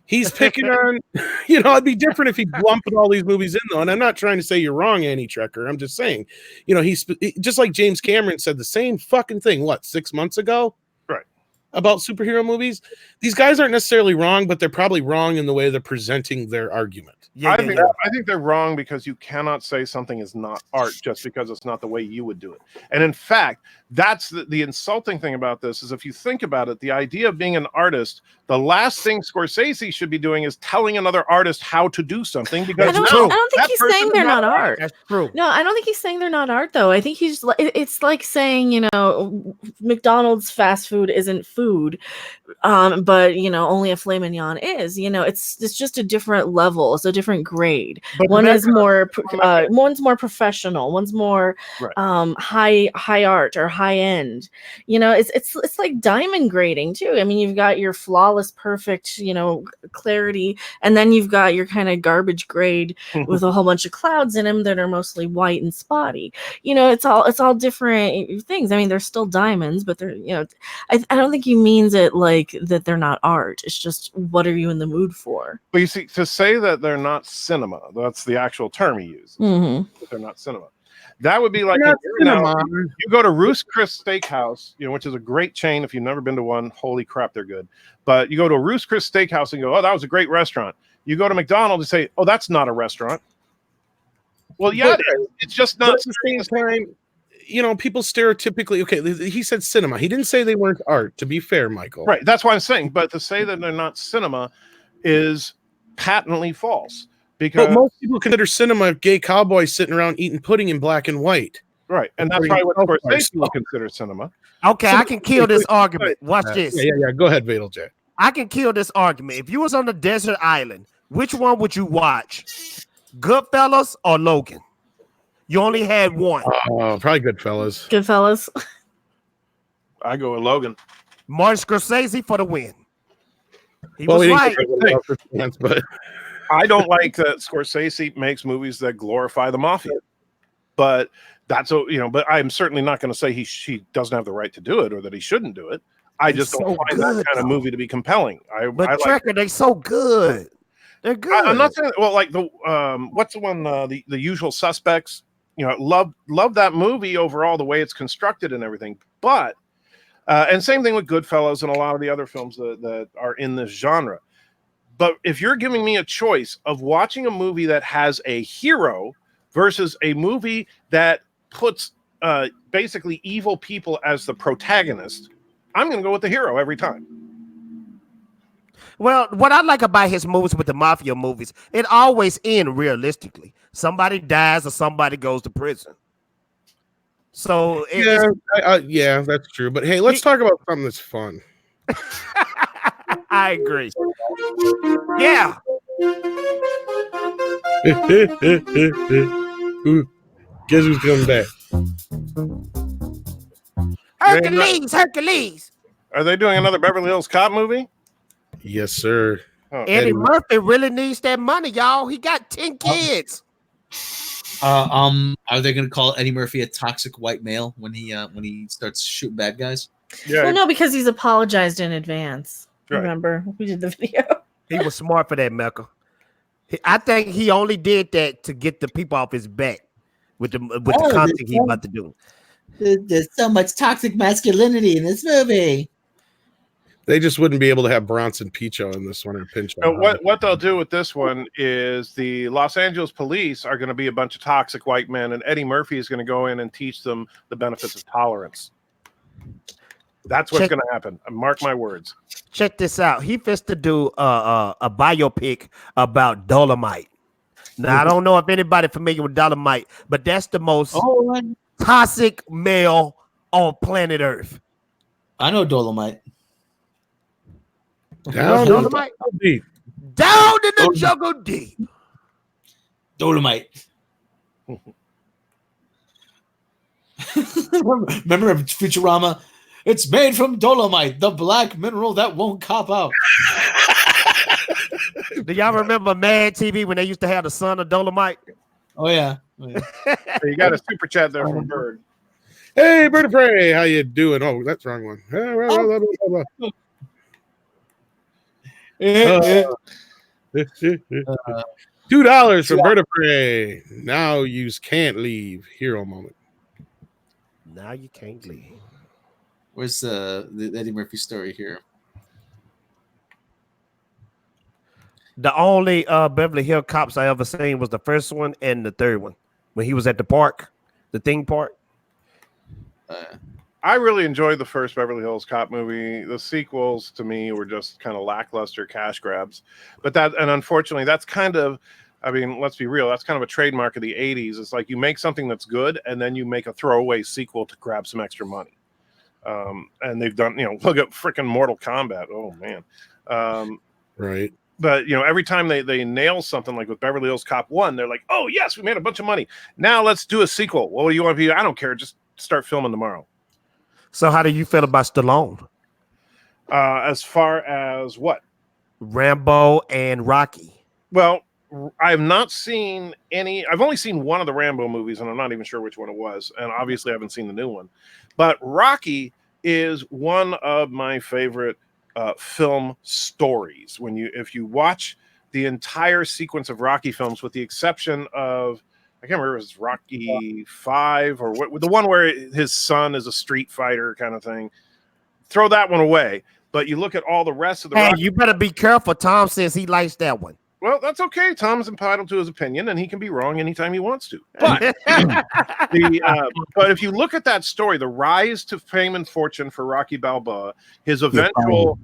He's picking on, it'd be different if he lumped all these movies in though. And I'm not trying to say you're wrong, Annie Trekker. I'm just saying, he's just like James Cameron said the same fucking thing, 6 months ago? Right. About superhero movies. These guys aren't necessarily wrong, but they're probably wrong in the way they're presenting their argument. I think they're wrong because you cannot say something is not art just because it's not the way you would do it. And in fact, that's the insulting thing about this is if you think about it, the idea of being an artist, the last thing Scorsese should be doing is telling another artist how to do something. Because I don't think he's saying they're not art. That's true. No, I don't think he's saying they're not art though. I think it's like saying, McDonald's fast food isn't food, but only a filet mignon is. It's just a different level. It's a different grade. But one's more professional. One's more high art or high end. It's like diamond grading too. I mean, you've got your flawless, perfect, clarity, and then you've got your kind of garbage grade with a whole bunch of clouds in them that are mostly white and spotty. It's all different things. I mean, they're still diamonds, but they're I don't think he means it like that they're not art. It's just what are you in the mood for? But you see, to say that they're not cinema, that's the actual term he uses. That they're not cinema. That would be like you go to Ruth's Chris Steakhouse, which is a great chain. If you've never been to one, holy crap, they're good. But you go to a Ruth's Chris Steakhouse and go, oh, that was a great restaurant. You go to McDonald's and say, oh, that's not a restaurant. Well, yeah, it's just not. But at the same time, people stereotypically, okay, he said cinema. He didn't say they weren't art, to be fair, Michael. Right. That's what I'm saying. But to say that they're not cinema is patently false. because most people consider cinema gay cowboys sitting around eating pudding in black and white. right, and that's According probably what to South Scorsese Park. would consider cinema. Okay, I can kill this argument. Watch this. Yeah. Go ahead, Vadel Jet. I can kill this argument. If you was on a desert island, which one would you watch? Goodfellas or Logan? You only had one. Oh, probably Goodfellas. Goodfellas. I go with Logan. Martin Scorsese for the win. He Well, was we didn't right. get everybody else's chance, but I don't like that Scorsese makes movies that glorify the mafia, but that's but I'm certainly not going to say he doesn't have the right to do it or that he shouldn't do it. I just He's don't so find that good, kind of though. movie to be compelling. But I like. Trekker, they so good. They're good. I'm not saying like the what's the one the Usual Suspects. Love that movie overall, the way it's constructed and everything. But and same thing with Goodfellas and a lot of the other films that are in this genre. But if you're giving me a choice of watching a movie that has a hero versus a movie that puts basically evil people as the protagonist, I'm going to go with the hero every time. Well, what I like about his movies with the mafia movies, it always ends realistically. Somebody dies or somebody goes to prison. So yeah, that's true. But hey, let's talk about something that's fun. I agree. Yeah. Guess who's coming back? Hercules. Are they doing another Beverly Hills Cop movie? Yes, sir. Oh, Eddie Murphy really needs that money, y'all. He got 10 kids. Are they going to call Eddie Murphy a toxic white male when he starts shooting bad guys? Yeah. Well, no, because he's apologized in advance. Right. Remember, we did the video. He was smart for that, Mecca. I think he only did that to get the people off his back with the content he's about to do. There's so much toxic masculinity in this movie. They just wouldn't be able to have Bronson Pinchot in this one or Pinchot. So what they'll do with this one is the Los Angeles police are going to be a bunch of toxic white men, and Eddie Murphy is going to go in and teach them the benefits of tolerance. That's what's going to happen. Mark my words. Check this out. He fits to do a biopic about Dolomite. Now, I don't know if anybody familiar with Dolomite, but that's the most toxic male on planet Earth. I know Dolomite. Down Dolomite? deep. Down in the jungle deep. Dolomite. Remember Futurama? It's made from dolomite, the black mineral that won't cop out. Do y'all remember Mad TV when they used to have the son of Dolomite? Oh yeah. You got a super chat there from Bird. Hey, Bird of Prey, how you doing? Oh, that's the wrong one. $2 from Bird of Prey. Now you can't leave. Hero moment. Now you can't leave. Where's the Eddie Murphy story here? The only Beverly Hills Cops I ever seen was the first one and the third one when he was at the park, the theme park. I really enjoyed the first Beverly Hills Cop movie. The sequels to me were just kind of lackluster cash grabs. But unfortunately, that's kind of, I mean, let's be real, that's kind of a trademark of the 80s. It's like you make something that's good and then you make a throwaway sequel to grab some extra money. And they've done, look at freaking Mortal Kombat. Oh, man. Right. But, every time they nail something like with Beverly Hills Cop 1, they're like, oh, yes, we made a bunch of money. Now let's do a sequel. What do you want to be? I don't care. Just start filming tomorrow. So how do you feel about Stallone? As far as what? Rambo and Rocky. Well, I have not seen any. I've only seen one of the Rambo movies, and I'm not even sure which one it was. And obviously, I haven't seen the new one. But Rocky is one of my favorite film stories. If you watch the entire sequence of Rocky films, with the exception of, I can't remember if it's Rocky 5 or what, the one where his son is a street fighter kind of thing. Throw that one away. But you look at all the rest of the. Hey, you better be careful. Tom says he likes that one. Well, that's okay. Tom's entitled to his opinion, and he can be wrong anytime he wants to. But but if you look at that story, the rise to fame and fortune for Rocky Balboa, his eventual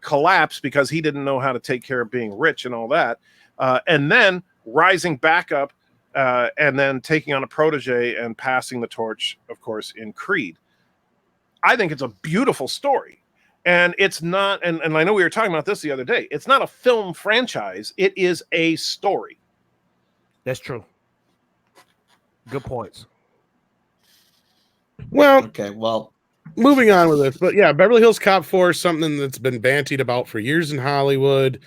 collapse because he didn't know how to take care of being rich and all that, and then rising back up, and then taking on a protege and passing the torch, of course, in Creed. I think it's a beautiful story. And it's not, and I know we were talking about this the other day, it's not a film franchise, it is a story. That's true. Good points. Well, Okay, well, moving on with this, but yeah, Beverly Hills Cop 4 is something that's been bantied about for years in Hollywood.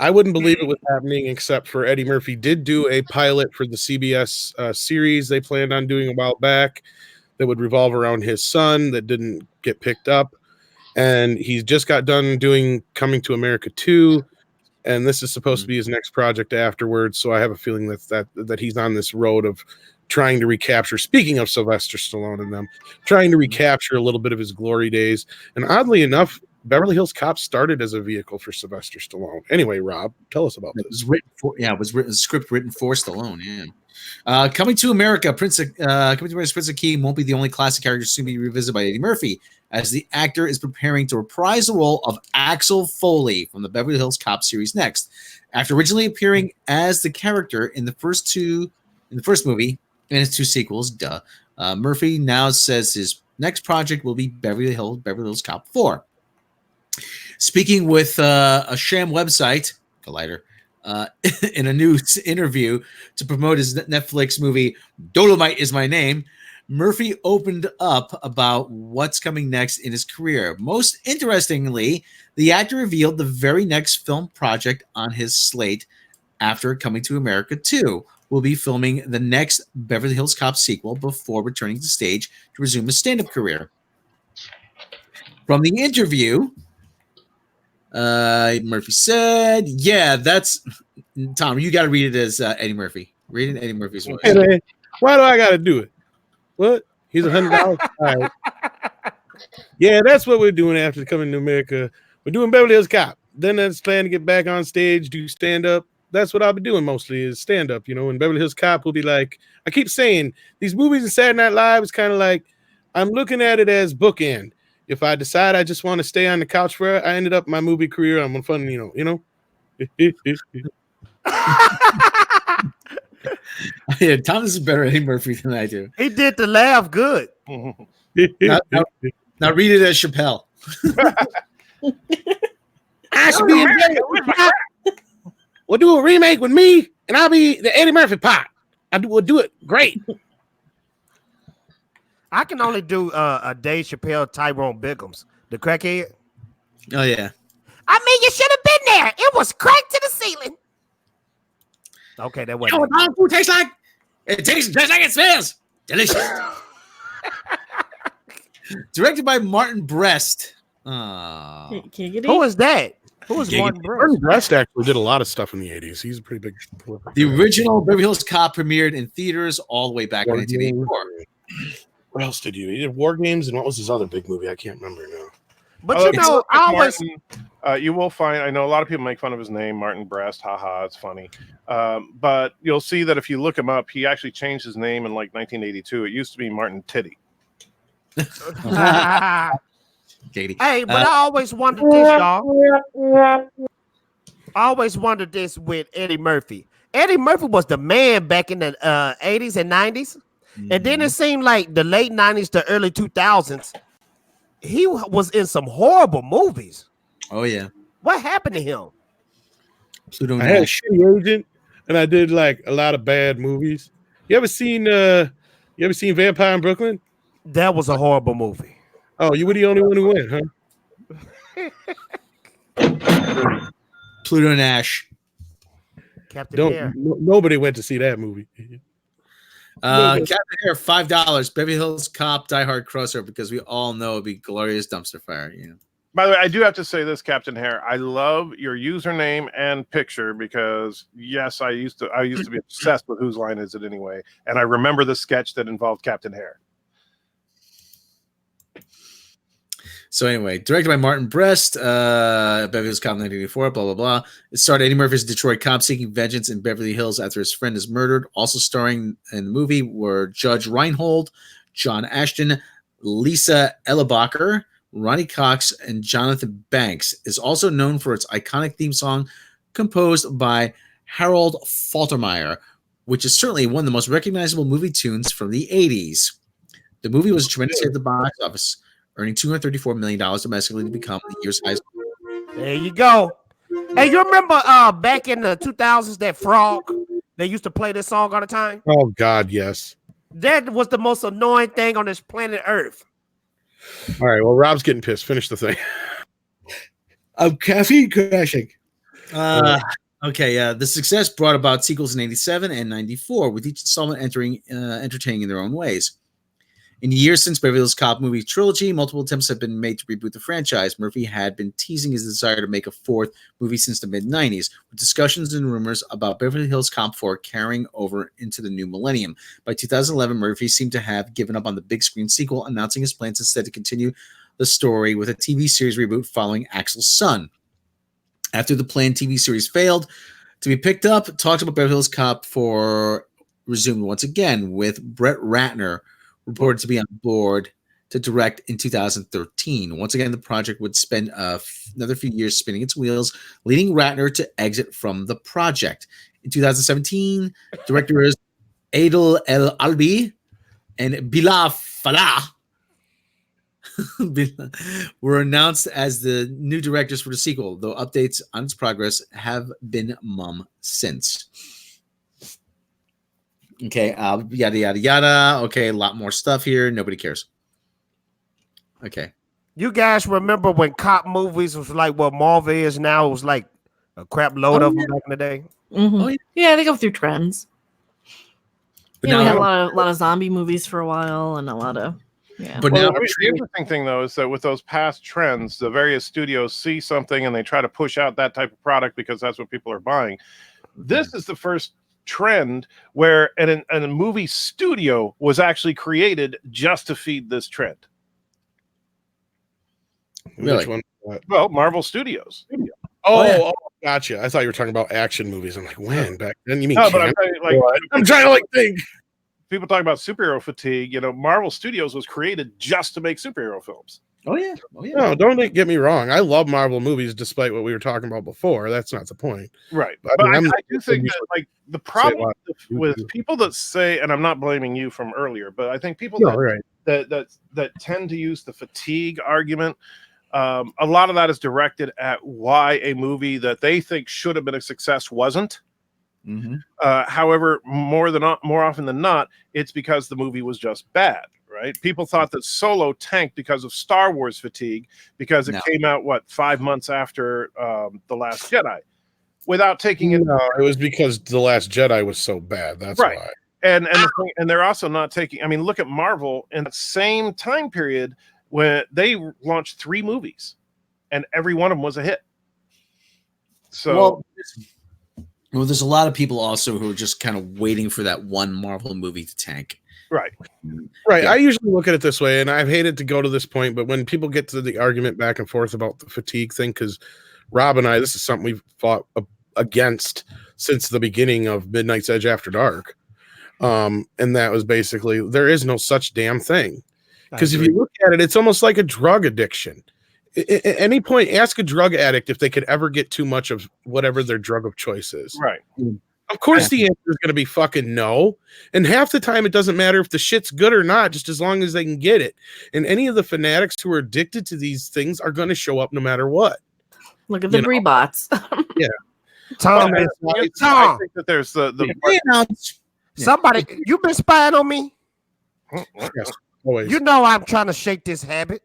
I wouldn't believe it was happening except for Eddie Murphy did do a pilot for the CBS series they planned on doing a while back that would revolve around his son that didn't get picked up. And he's just got done doing Coming to America 2, and this is supposed to be his next project afterwards. So I have a feeling that he's on this road of trying to recapture, speaking of Sylvester Stallone and them, trying to recapture a little bit of his glory days. And oddly enough, Beverly Hills Cop started as a vehicle for Sylvester Stallone. Anyway, Rob, tell us about this. It was written for, it was a script written for Stallone. Yeah. Coming to America, Prince of Key won't be the only classic character soon to be revisited by Eddie Murphy, as the actor is preparing to reprise the role of Axel Foley from the Beverly Hills Cop series next. After originally appearing as the character in the first movie and its 2 sequels, Murphy now says his next project will be Beverly Hills Cop 4. Speaking with a sham website, Collider, in a new interview to promote his Netflix movie Dolomite Is My Name, Murphy opened up about what's coming next in his career. Most interestingly, the actor revealed the very next film project on his slate after Coming to America 2 will be filming the next Beverly Hills Cop sequel before returning to stage to resume his stand-up career. From the interview, Murphy said, yeah, that's Tom, you got to read it as Eddie Murphy. Read it Eddie Murphy's voice. Hey, man, why do I got to do it? What? He's $100. All right. Yeah, that's what we're doing after Coming to America. We're doing Beverly Hills Cop. Then that's plan to get back on stage, do stand-up. That's what I'll be doing mostly is stand-up, And Beverly Hills Cop will be like, I keep saying, these movies and Saturday Night Live is kind of like, I'm looking at it as bookend. If I decide I just want to stay on the couch for I ended up my movie career, I'm fun, Yeah, Thomas is better at Eddie Murphy than I do. He did the laugh good. Now read it as Chappelle. I should be in jail. We'll do a remake with me, and I'll be the Eddie Murphy part. We'll do it great. I can only do a Dave Chappelle, Tyrone Biggums, the crackhead. Oh, yeah. I mean, you should have been there. It was cracked to the ceiling. Okay, that wasn't. You know what dog food tastes like? It tastes just like it smells. Delicious. Directed by Martin Brest. Who is that? Who is Martin Brest? Martin Brest actually did a lot of stuff in the 80s. He's a pretty big. The original Beverly Hills Cop premiered in theaters all the way back in 1984. What else did he do? He did War Games, and what was his other big movie? I can't remember now. But I always you will find. I know a lot of people make fun of his name, Martin Brest. Haha, it's funny. But you'll see that if you look him up, he actually changed his name in like 1982. It used to be Martin Titty. Katie. Hey, but I always wondered this, y'all. I always wondered this with Eddie Murphy. Eddie Murphy was the man back in the 80s and 90s. And then it seemed like the late 90s to early 2000s, he was in some horrible movies. Oh, yeah. What happened to him? I had a shitty agent, and I did like a lot of bad movies. You ever seen Vampire in Brooklyn? That was a horrible movie. Oh, you were the only one who went, huh? Pluto Nash. Captain Nobody went to see that movie. Captain Hair, $5. Beverly Hills Cop, Die Hard crossover, because we all know it'd be glorious dumpster fire. By the way, I do have to say this, Captain Hair. I love your username and picture because yes, I used to be obsessed with Whose Line Is It Anyway, and I remember the sketch that involved Captain Hair. So anyway, directed by Martin Brest, Beverly Hills Cop 1984, blah, blah, blah. It starred Eddie Murphy as a Detroit cop seeking vengeance in Beverly Hills after his friend is murdered. Also starring in the movie were Judge Reinhold, John Ashton, Lisa Ellebacher, Ronnie Cox, and Jonathan Banks. Is also known for its iconic theme song composed by Harold Faltermeyer, which is certainly one of the most recognizable movie tunes from the 80s. The movie was a tremendous hit at the box office, earning $234 million domestically to become the year's highest. There you go. Hey, you remember back in the 2000s that Frog? They used to play this song all the time. Oh God, yes. That was the most annoying thing on this planet Earth. All right, well, Rob's getting pissed. Finish the thing. I'm caffeine crashing. The success brought about sequels in 87 and 94, with each installment entertaining in their own ways. In the years since Beverly Hills Cop movie trilogy, multiple attempts have been made to reboot the franchise. Murphy had been teasing his desire to make a fourth movie since the mid-90s, with discussions and rumors about Beverly Hills Cop 4 carrying over into the new millennium. By 2011, Murphy seemed to have given up on the big screen sequel, announcing his plans instead to continue the story with a TV series reboot following Axel's Son. After the planned TV series failed to be picked up, talks about Beverly Hills Cop 4 resumed once again, with Brett Ratner reported to be on board to direct in 2013. Once again, the project would spend another few years spinning its wheels, leading Ratner to exit from the project. In 2017, directors Adel El Albi and Bilal Falah were announced as the new directors for the sequel, though updates on its progress have been mum since. Okay, yada, yada, yada. Okay, a lot more stuff here. Nobody cares. Okay. You guys remember when cop movies was like what Marvel is now? It was like a crap load of them back in the day. Mm-hmm. Oh, yeah, they go through trends. But You know, we now- had a lot of zombie movies for a while, and a lot of But Well, now, the interesting thing, though, is that with those past trends, the various studios see something and they try to push out that type of product because that's what people are buying. This is the first trend where a movie studio was actually created just to feed this trend. Really? Which one? Well, Marvel Studios. Oh, gotcha. I thought you were talking about action movies. I'm like, when? Back then? You mean No, but I'm canon? saying, like, I'm trying to think. people talk about superhero fatigue. You know, Marvel Studios was created just to make superhero films. Oh yeah. No, don't get me wrong. I love Marvel movies, despite what we were talking about before. That's not the point. Right. But But I mean, I do think that, like, the problem lot. with people that say, and I'm not blaming you from earlier, but I think people No, right. that tend to use the fatigue argument, a lot of that is directed at why a movie that they think should have been a success wasn't. Mm-hmm. However, more often than not, it's because the movie was just bad. Right? People thought that Solo tanked because of Star Wars fatigue, because it came out 5 months after The Last Jedi, without taking it. No, it was because The Last Jedi was so bad. That's Right. why. And they're also not taking. I mean, look at Marvel in the same time period when they launched 3 movies, and every one of them was a hit. So, well, there's a lot of people also who are just kind of waiting for that one Marvel movie to tank. right. Right. Yeah. I usually look at it this way, and I've hated to go to this point, but when people get to the argument back and forth about the fatigue thing, because Rob and I, this is something we've fought against since the beginning of Midnight's Edge After Dark. And that was basically, there is no such damn thing. Because if you look at it, it's almost like a drug addiction. At any point, ask a drug addict if they could ever get too much of whatever their drug of choice is. Right. Of course, the answer is going to be fucking no. And half the time, it doesn't matter if the shit's good or not, just as long as they can get it. And any of the fanatics who are addicted to these things are going to show up no matter what. Look at the Breebots. Yeah. Tom, I think that there's somebody, you been spying on me? Yes, always. You know I'm trying to shake this habit.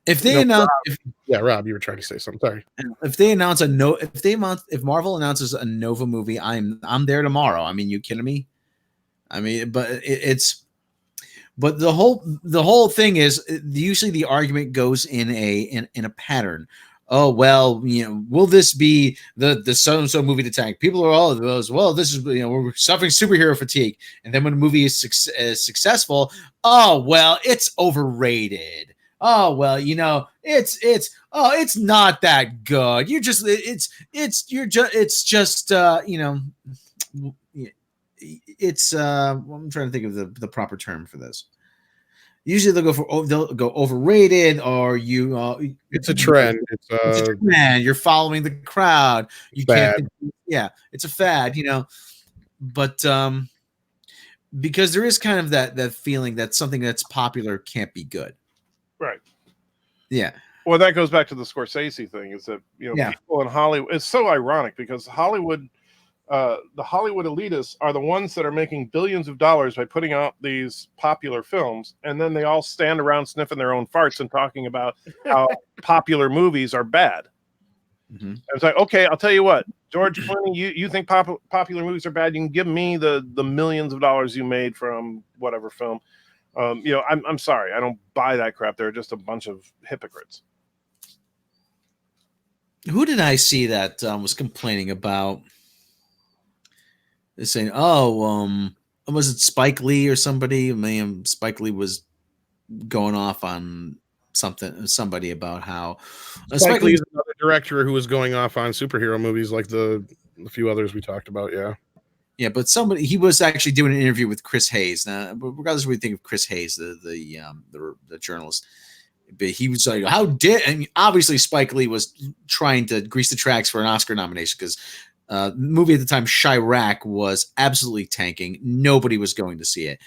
If they No, announce, Rob, you were trying to say something. Sorry. if Marvel announces a Nova movie, I'm there tomorrow. I mean, you kidding me? I mean, but but the whole thing is usually the argument goes in a pattern. Oh, well, you know, will this be the so and so movie to tank? People are all of those. Well, this is, you know, we're suffering superhero fatigue, and then when a movie is successful, oh well, it's overrated. Oh well, you know, it's not that good. You're just you know, it's I'm trying to think of the proper term for this. Usually they'll go overrated, or It's a trend. It's a trend. You're following the crowd. You Fad. can't. Yeah, it's a fad, But because there is kind of that feeling that something that's popular can't be good. Right. Yeah. Well, that goes back to the Scorsese thing. Is that Yeah. people in Hollywood? It's so ironic because Hollywood, the Hollywood elitists are the ones that are making billions of dollars by putting out these popular films, and then they all stand around sniffing their own farts and talking about how popular movies are bad. Mhm. It's like, okay, I'll tell you what, George Clooney, you think popular movies are bad? You can give me the millions of dollars you made from whatever film. I'm sorry, I don't buy that crap. They're just a bunch of hypocrites. Who did I see that was complaining about? They're saying, was it Spike Lee or somebody? Man, Spike Lee was going off on somebody about how Spike Lee is another director who was going off on superhero movies like the few others we talked about. Yeah, but he was actually doing an interview with Chris Hayes. Now, regardless of what you think of Chris Hayes, the journalist, but he was like, "How dare?" And obviously, Spike Lee was trying to grease the tracks for an Oscar nomination because the movie at the time, Chirac, was absolutely tanking. Nobody was going to see it.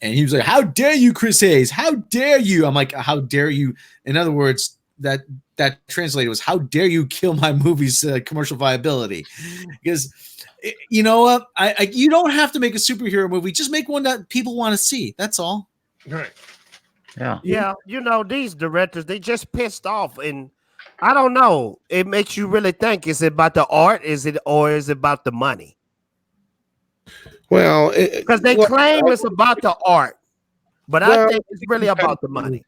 And he was like, "How dare you, Chris Hayes? How dare you?" I'm like, "How dare you?" In other words, that translated was, "How dare you kill my movie's commercial viability?" Because you know what, you don't have to make a superhero movie. Just make one that people want to see. That's all. Right. Yeah. These directors, they just pissed off, and I don't know. It makes you really think: is it about the art? Is it about the money? Well, because they claim it's about the art, but I think it's really about the money.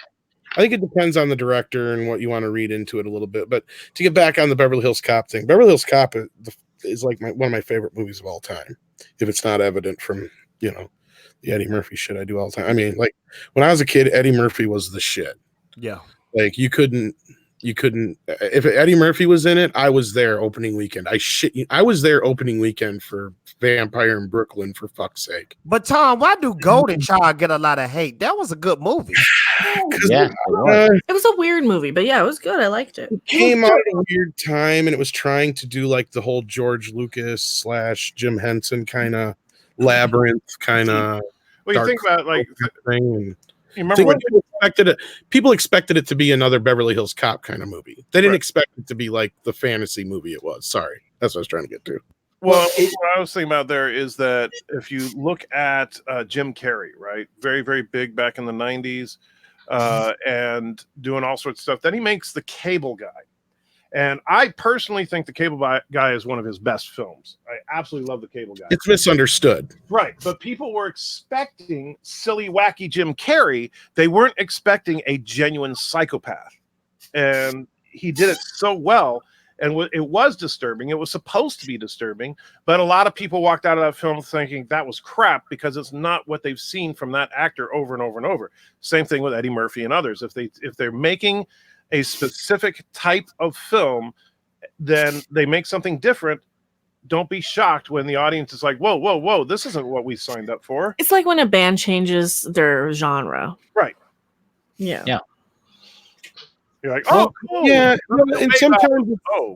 I think it depends on the director and what you want to read into it a little bit. But to get back on the Beverly Hills Cop thing, Beverly Hills Cop is like one of my favorite movies of all time. If it's not evident from the Eddie Murphy shit I do all the time. I mean, like when I was a kid, Eddie Murphy was the shit. Yeah, like you couldn't. If Eddie Murphy was in it, I was there opening weekend. I was there opening weekend for Vampire in Brooklyn, for fuck's sake. But Tom, why do Golden Child get a lot of hate? That was a good movie. Yeah, it was a weird movie, but yeah, it was good. I liked it. It came out at a weird time, and it was trying to do like the whole George Lucas / Jim Henson kind of labyrinth kind of. Well, you think about like thing. And you remember when people expected it to be another Beverly Hills Cop kind of movie. They didn't expect it to be like the fantasy movie it was. Sorry, that's what I was trying to get to. Well, what I was thinking about there is that if you look at Jim Carrey, right, very, very big back in the 90s, and doing all sorts of stuff, then he makes The Cable Guy. And I personally think The Cable Guy is one of his best films. I absolutely love The Cable Guy. It's misunderstood. Right. But people were expecting silly, wacky Jim Carrey. They weren't expecting a genuine psychopath. And he did it so well. And it was disturbing. It was supposed to be disturbing. But a lot of people walked out of that film thinking that was crap because it's not what they've seen from that actor over and over and over. Same thing with Eddie Murphy and others. If they're making a specific type of film, then they make something different. Don't be shocked when the audience is like, whoa, this isn't what we signed up for. It's like when a band changes their genre. Right. Yeah. You're like, oh, cool. Yeah, and sometimes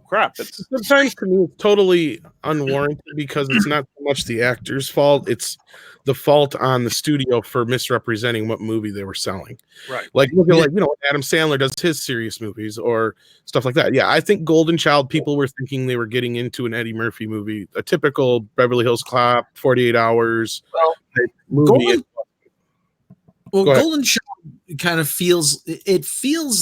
crap. Sometimes to me it's totally unwarranted because it's not so much the actor's fault, it's the fault on the studio for misrepresenting what movie they were selling. Right. Like look at Adam Sandler does his serious movies or stuff like that. Yeah, I think Golden Child, people were thinking they were getting into an Eddie Murphy movie, a typical Beverly Hills Cop, 48 Hours movie. Golden Child kind of feels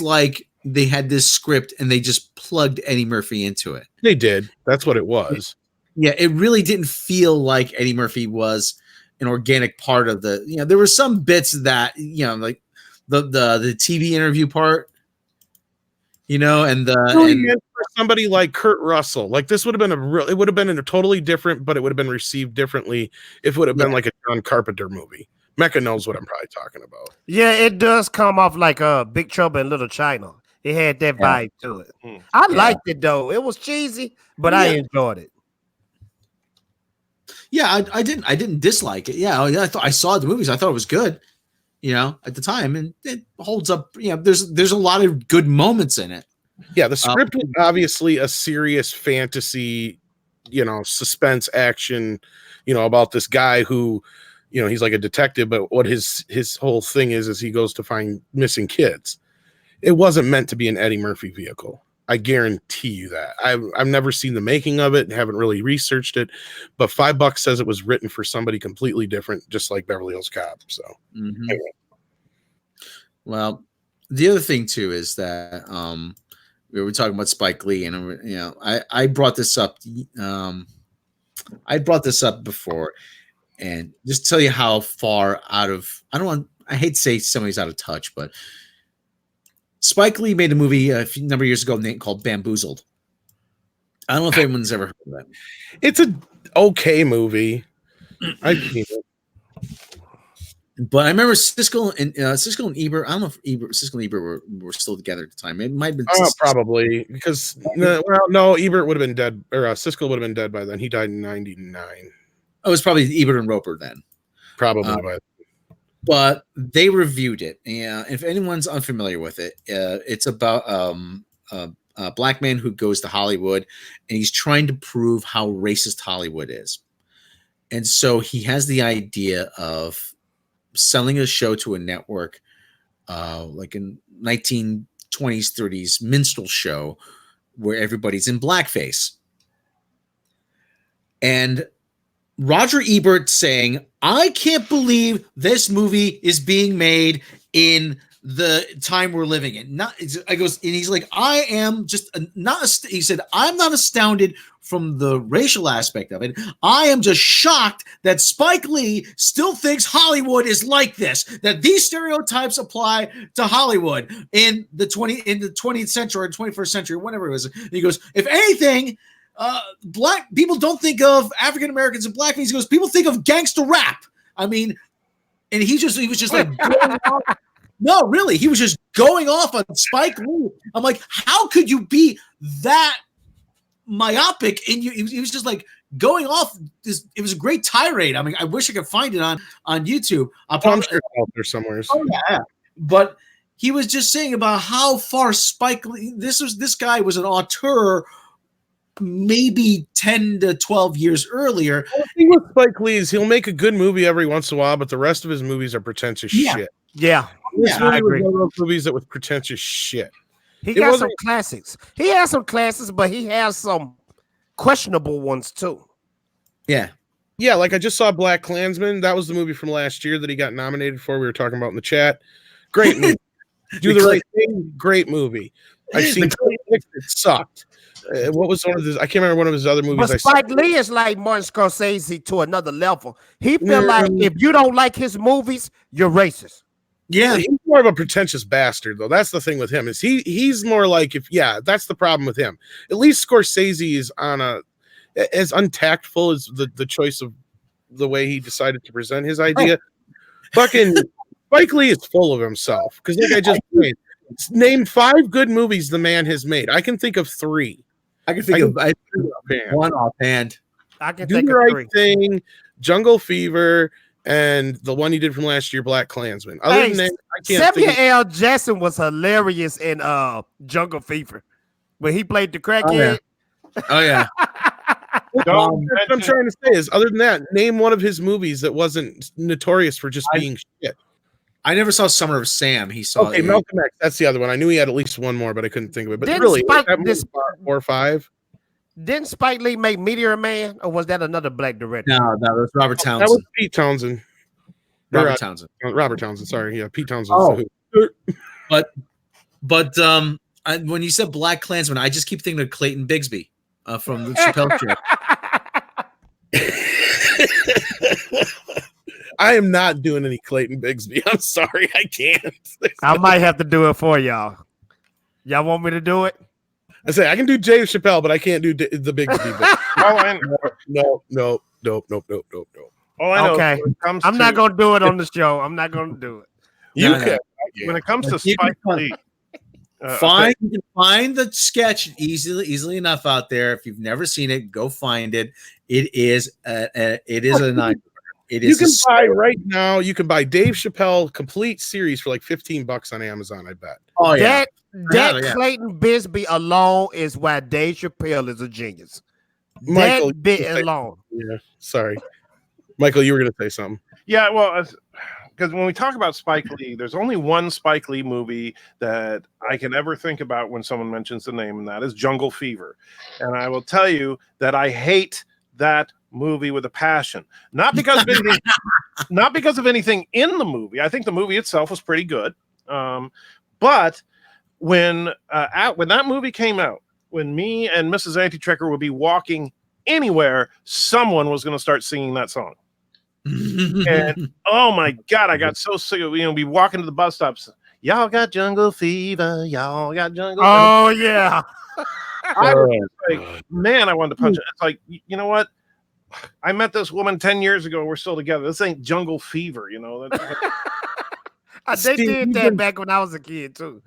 like they had this script and they just plugged Eddie Murphy into it. They did. That's what it was. Yeah, it really didn't feel like Eddie Murphy was an organic part of the. There were some bits that like the TV interview part. And for somebody like Kurt Russell, like this would have been it would have been a totally different, but it would have been received differently if it would have been like a John Carpenter movie. Mecca knows what I'm probably talking about. Yeah, it does come off like Big Trouble in Little China. It had that vibe to it. I liked it though. It was cheesy, but I enjoyed it. Yeah, I didn't dislike it. Yeah, I saw the movies. I thought it was good. at the time, and it holds up. There's a lot of good moments in it. Yeah, the script was obviously a serious fantasy, suspense action, about this guy who, he's like a detective, but what his whole thing is he goes to find missing kids. It wasn't meant to be an Eddie Murphy vehicle. I guarantee you that. I've never seen the making of it, haven't really researched it, but $5 says it was written for somebody completely different, just like Beverly Hills Cop. So, anyway. Well, the other thing too is that we were talking about Spike Lee, and I brought this up. I brought this up before, and just tell you how far out of I hate to say somebody's out of touch, but Spike Lee made a movie a number of years ago called Bamboozled. I don't know if anyone's ever heard of that. It's an okay movie. I've seen it. But I remember Siskel and Ebert. I don't know if Siskel and Ebert were still together at the time. It might have been probably because no, Ebert would have been dead, or Siskel would have been dead by then. He died in '99. Oh, it was probably Ebert and Roper then. Probably. But they reviewed it. Yeah, if anyone's unfamiliar with it, it's about a black man who goes to Hollywood, and he's trying to prove how racist Hollywood is. And so he has the idea of selling a show to a network, like in 1920s, 30s minstrel show where everybody's in blackface. And Roger Ebert saying, I can't believe this movie is being made in the time we're living in. He's like, I am just he said, I'm not astounded from the racial aspect of it. I am just shocked that Spike Lee still thinks Hollywood is like this, that these stereotypes apply to Hollywood in the 20th century or 21st century, whatever it was. And he goes, if anything, black people don't think of African Americans and black people. He goes, people think of gangster rap. I mean, and he was just like going off. No, really, he was just going off on Spike Lee. I'm like, how could you be that myopic? And he was just like going off. It was a great tirade. I mean, I wish I could find it on YouTube. I'm sure it's out there somewhere. Oh yeah, but he was just saying about how far Spike Lee. This guy was an auteur. Maybe 10 to 12 years earlier. Well, the thing with Spike Lee is he'll make a good movie every once in a while, but the rest of his movies are pretentious shit. Yeah. I agree. One of those movies that was pretentious shit. He got some classics. He has some classics, but he has some questionable ones too. Yeah. Yeah, like I just saw Black Klansman. That was the movie from last year that he got nominated for. We were talking about in the chat. Great movie. Do the Right Thing. Great movie. I've seen it sucked. What was one of his? I can't remember one of his other movies. But Spike Lee is like Martin Scorsese to another level. He feel like if you don't like his movies, you're racist. Yeah, he's more of a pretentious bastard, though. That's the thing with him. Is he's more like that's the problem with him. At least Scorsese is on as untactful as the choice of the way he decided to present his idea. Fucking Spike Lee is full of himself because, like I just said, name 5 good movies the man has made. I can think of 3. I can think of one offhand. I can Do think the of Right 3. Thing, Jungle Fever, and the one he did from last year, Black Klansman. Other than that, I can't Samuel L. Jackson was hilarious in Jungle Fever when he played the crackhead. Oh yeah. What I'm trying to say is, other than that, name one of his movies that wasn't notorious for just being shit. I never saw Summer of Sam. He saw Malcolm X. That's the other one. I knew he had at least one more, but I couldn't think of it. But Didn't really, Spike, that movie 4 or 5. Didn't Spike Lee make Meteor Man, or was that another black director? No, that was Robert Townsend. That was Pete Townsend. Robert Townsend. Robert Townsend. Sorry, yeah, Pete Townsend. Oh. but when you said Black Klansman, I just keep thinking of Clayton Bigsby from the Chappelle Show. I am not doing any Clayton Bigsby. I'm sorry, I can't. I might have to do it for y'all. Y'all want me to do it? I say I can do Dave Chappelle, but I can't do the Bigsby. No. Oh, I know. Okay. I'm not going to do it on the show. I'm not going to do it. You can. When it comes to Spike Lee, You can find the sketch easily enough out there. If you've never seen it, go find it. It is a nice. It You is. can buy right now. You can buy Dave Chappelle complete series for like $15 on Amazon. I bet. Oh yeah. That Yeah. Clayton Bisbee alone is why Dave Chappelle is a genius. Michael, That bit you say- alone. Yeah, sorry, Michael. You were going to say something. Yeah, well, because when we talk about Spike Lee, there's only one Spike Lee movie that I can ever think about when someone mentions the name, and that is Jungle Fever. And I will tell you that I hate that movie with a passion. Not because of anything, not because of anything in the movie. I think the movie itself was pretty good. But when that movie came out, when me and Mrs. Antitrekker would be walking anywhere, someone was going to start singing that song. And oh my God, I got so sick of be walking to the bus stops. Y'all got jungle fever. Y'all got jungle. Oh yeah. I was like, man, I wanted to punch it. It's like, you know what? I met this woman 10 years ago. We're still together. This ain't jungle fever, you know. They Steve, did that back when I was a kid too.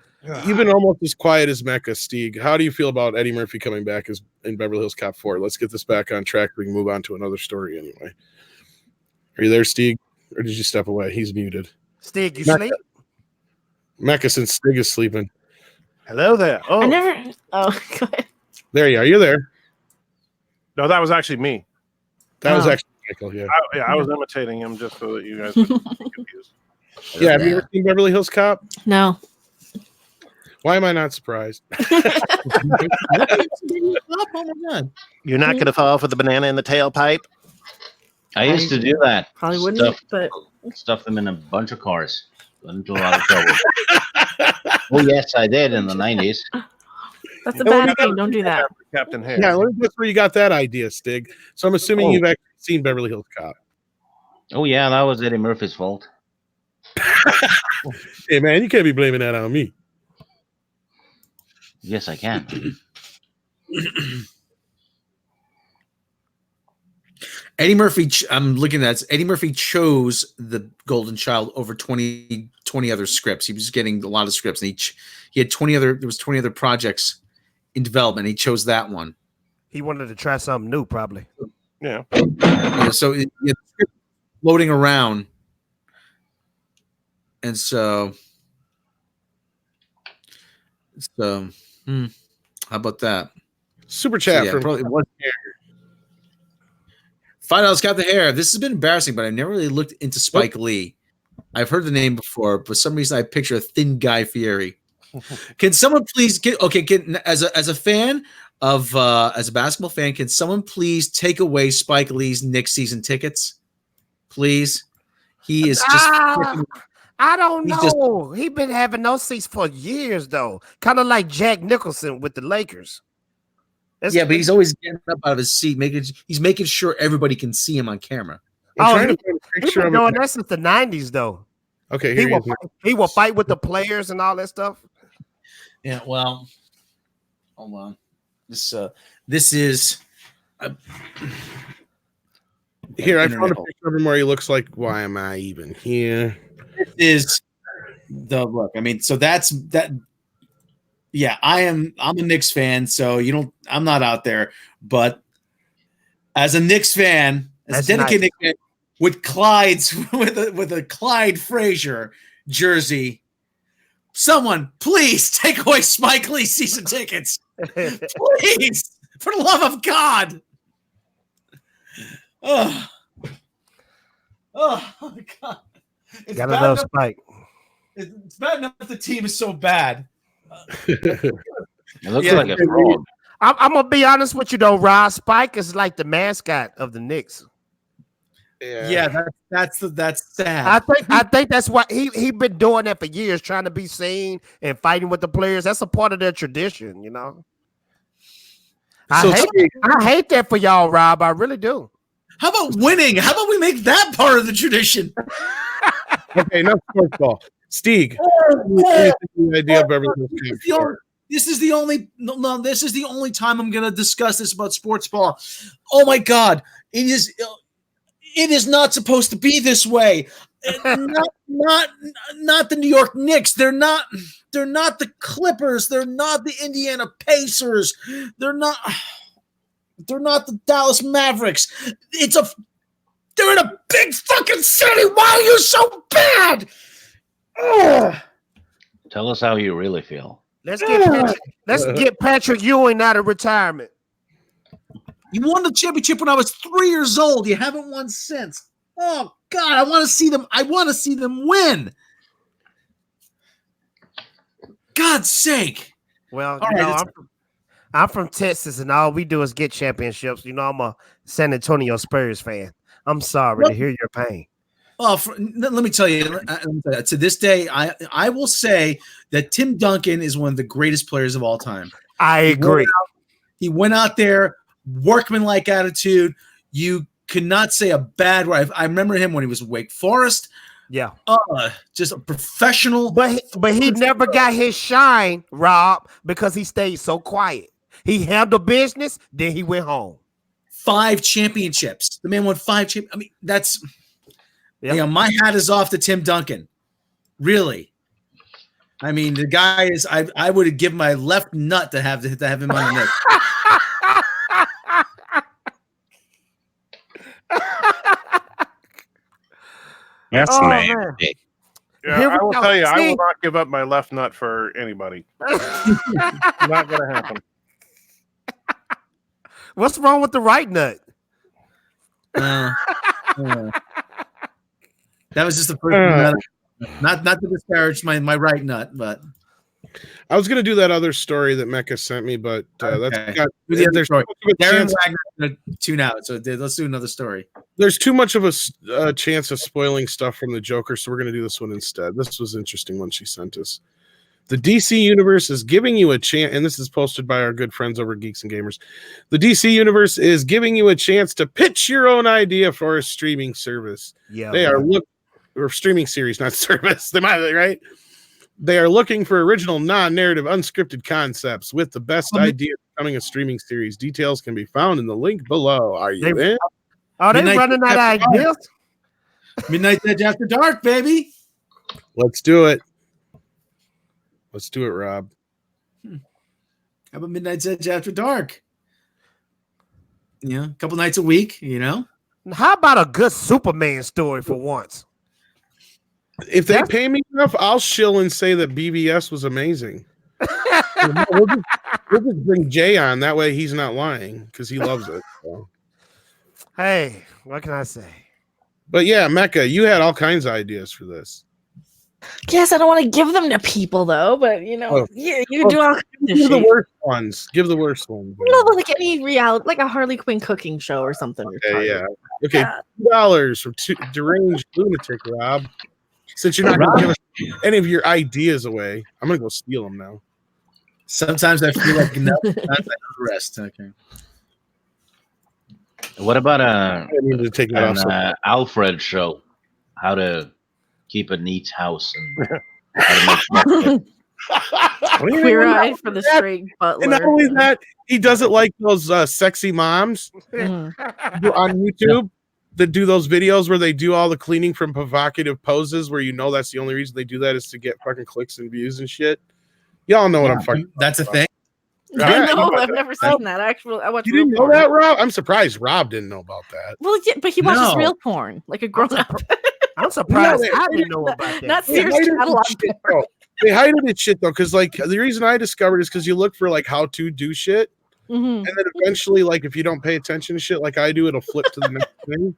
You've been almost as quiet as Mecca, Stieg. How do you feel about Eddie Murphy coming back as in Beverly Hills Cop 4? Let's get this back on track. We can move on to another story anyway. Are you there, Stieg? Or did you step away? He's muted. Stieg, you Mecca. sleep? Mecca, since Stig is sleeping. Hello there. Oh, I never. Oh, go ahead. There you are. You're there. no, that was actually me. That was Oh. actually Michael. Yeah. I was imitating him just so that you guys wouldn't be confused. Yeah. Have you ever seen Beverly Hills Cop? No. Why am I not surprised? Oh my God. You're not going to fall for the banana in the tailpipe? I used to do that. Probably wouldn't, but Stuff them in a bunch of cars. Got into a lot of trouble. Oh yes, I did in the 90s. that's a bad thing. Don't do that. Captain Harry. Yeah, that's where you got that idea, Stig. So I'm assuming you've actually seen Beverly Hills Cop. Oh yeah, that was Eddie Murphy's fault. Hey man, you can't be blaming that on me. Yes, I can. Eddie Murphy, I'm looking at this. Eddie Murphy chose the Golden Child over 20 other scripts. He was getting a lot of scripts, and he had 20 other projects in development. He chose that one. He wanted to try something new, probably. Yeah. Yeah, so it had script floating around, and so how about that? Super chat Yeah, from probably was $5 got the hair. This has been embarrassing, but I never really looked into Spike Lee. I've heard the name before, but for some reason I picture a thin Guy Fieri. Can someone please as a fan of as a basketball fan, can someone please take away Spike Lee's Knicks season tickets? Please. He is just I don't He's just- know. He's been having those seats for years, though. Kind of like Jack Nicholson with the Lakers. That's- yeah, but he's always getting up out of his seat, he's making sure everybody can see him on camera. I'm Oh, trying he- to find a He's picture been of doing him. that since the 90s, though. Okay, He here he will, is. he will fight with the players and all that stuff. Yeah, well, hold on. This is Here, I found a internet. picture of him where he looks like, why am I even here? Is the look. I mean, so that's that. Yeah, I'm a Knicks fan, so I'm not out there. But as a Knicks fan, as That's a dedicated nice. Knicks fan, with Clyde's with a Clyde Frazier jersey, someone please take away Spike Lee season tickets. Please, for the love of God. Oh my God. It's Got bad another enough- spike. it's bad enough the team is so bad. It looks Yeah, like a frog. I'm gonna be honest with you though, Rod. Spike is like the mascot of the Knicks. Yeah, that's sad. I think that's why he been doing that for years, trying to be seen and fighting with the players. That's a part of their tradition, you know. I hate that for y'all, Rob. I really do. How about winning? How about we make that part of the tradition? Okay, enough sports ball. Stieg, the idea of Beverly Hills Cop. This is the only time I'm going to discuss this about sports ball. Oh my God, it is not supposed to be this way. not the New York Knicks. They're not the Clippers. They're not the Indiana Pacers. They're not the Dallas Mavericks. They're in a big fucking city. Why are you so bad? Ugh. Tell us how you really feel. Let's get Patrick Ewing out of retirement. You won the championship when I was 3 years old. You haven't won since. Oh God, I want to see them. I want to see them win. God's sake. Well, All you know, right, I'm from Texas, and all we do is get championships. You know, I'm a San Antonio Spurs fan. I'm sorry to hear your pain. Oh, let me tell you. To this day, I will say that Tim Duncan is one of the greatest players of all time. I agree. He went out there, workmanlike attitude. You could not say a bad word. I remember him when he was at Wake Forest. Yeah. Just a professional. But he never got his shine, Rob, because he stayed so quiet. He handled business, then he went home. 5 championships. The man won 5 championships. I mean, that's my hat is off to Tim Duncan. Really. I mean, the guy is I would have given my left nut to have him on the neck. That's nasty. Yeah, I will tell you, I will not give up my left nut for anybody. Not going to happen. What's wrong with the right nut? That was just the first nut. Not to disparage my right nut, but I was going to do that other story that Mecca sent me, but okay. there's Darren Wagner going to tune out, so let's do another story. There's too much of a chance of spoiling stuff from the Joker, so we're going to do this one instead. This was an interesting one she sent us. The DC Universe is giving you a chance, and this is posted by our good friends over at Geeks and Gamers. The DC Universe is giving you a chance to pitch your own idea for a streaming service. Yeah, they are or streaming series, not service. They might, right? They are looking for original, non-narrative, unscripted concepts with the best idea becoming a streaming series. Details can be found in the link below. Are you in? Are they running out of ideas? Midnight Edge After Dark, baby. Let's do it. Let's do it, Rob. How about Midnight Edge After Dark? A couple nights a week, How about a good Superman story for once? If they pay me enough, I'll shill and say that BBS was amazing. we'll just bring Jay on. That way he's not lying because he loves it. So. Hey, what can I say? But yeah, Mecca, you had all kinds of ideas for this. Yes, I don't want to give them to people though, but you do all kinds of shit. The worst ones. Give the worst ones. Like any reality, like a Harley Quinn cooking show or something. Okay, yeah. Okay, $2 for deranged lunatic, Rob. Since you're not going to give us any of your ideas away, I'm going to go steal them now. Sometimes I feel like no, sometimes I rest. Okay. What about an Alfred show? How to keep a neat house and how to make Queer Eye for the Straight Butler. And not only that, he doesn't like those sexy moms on YouTube that do those videos where they do all the cleaning from provocative poses where that's the only reason they do that is to get fucking clicks and views and shit. Y'all know what I'm fucking That's a thing. Yeah, no, I've never seen that. Actually, I watched. You didn't know that, Rob? I'm surprised Rob didn't know about that. Well, yeah, but he watches real porn, like a grown up. I'm surprised I didn't know about that. Not Sears catalog porn. They hide it shit though, because like the reason I discovered is because you look for like how to do shit, and then eventually, like if you don't pay attention to shit like I do, it'll flip to the next thing,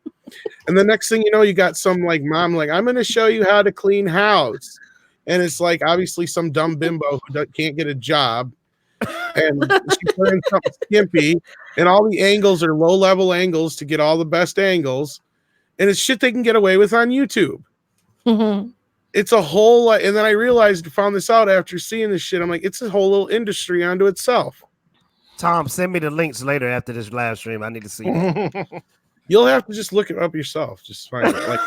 and the next thing you know, you got some like mom like I'm going to show you how to clean house, and it's like obviously some dumb bimbo who can't get a job, and she's wearing something skimpy, and all the angles are low level angles to get all the best angles, and it's shit they can get away with on YouTube. It's a whole, and then I found this out after seeing this shit. I'm like, it's a whole little industry unto itself. Tom, send me the links later after this live stream. I need to see that. You'll have to just look it up yourself. Just find it. Like,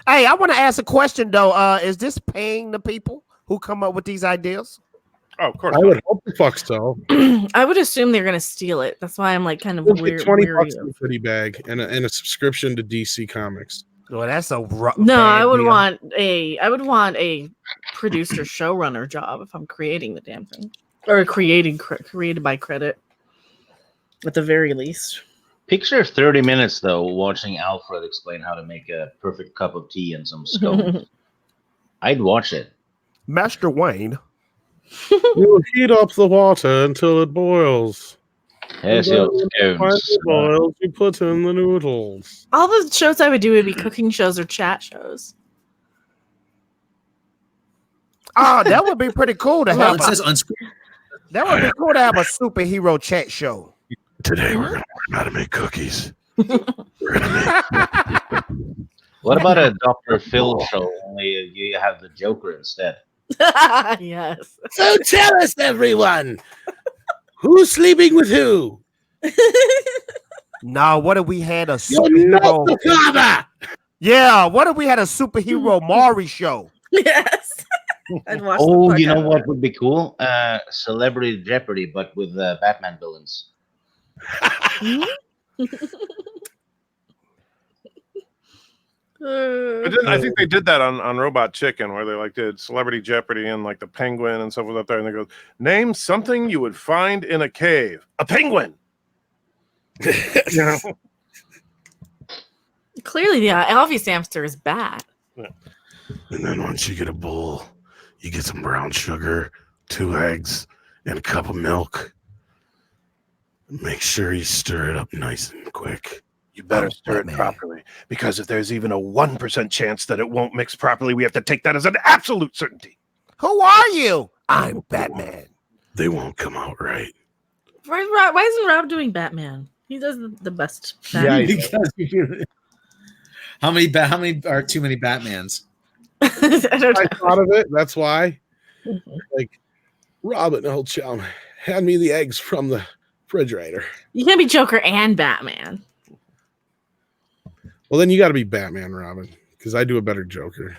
hey, I want to ask a question though. Is this paying the people who come up with these ideas? Oh, of course. I would hope the fuck so. I would assume they're gonna steal it. That's why I'm like kind of weird. $20 in a goodie bag and a subscription to DC Comics. Well, that's a no. I would want a producer showrunner job if I'm creating the damn thing, or created by credit, at the very least. Picture 30 minutes though, watching Alfred explain how to make a perfect cup of tea and some scones. I'd watch it. Master Wayne. You heat up the water until it boils. Yes, And then your when it finally scones. boils, you put in the noodles. All the shows I would do would be cooking shows or chat shows. Oh, that would be pretty cool to Well, have. it says unscripted. That would be cool to have a superhero chat show. Today we're going to learn how to make cookies. What about a Dr. Phil show? Only you have the Joker instead. Yes. So tell us, everyone, who's sleeping with who? Now, what if we had a You're not superhero? the father. Yeah, what if we had a superhero Maury show? Yes. I'd watch Oh, the you know fuck out what would be cool? Celebrity Jeopardy, but with Batman villains. I think they did that on Robot Chicken, where they like did Celebrity Jeopardy and like the penguin and stuff was up there, and they go, name something you would find in a cave. A penguin. You know? Clearly, the obvious hamster is bad. And then once you get a bowl, you get some brown sugar, 2 eggs, and a cup of milk. Make sure you stir it up nice and quick. You better stir it properly, because if there's even a 1% chance that it won't mix properly, we have to take that as an absolute certainty. Who are you? I'm Batman. They won't come out right. Why isn't Rob doing Batman? He does the best. Batman. Yeah, Because how many are too many Batmans? I don't know. I thought of it. That's why. Like, Robin, old chum, hand me the eggs from the refrigerator. You can't be Joker and Batman. Well, then you got to be Batman, Robin, because I do a better Joker.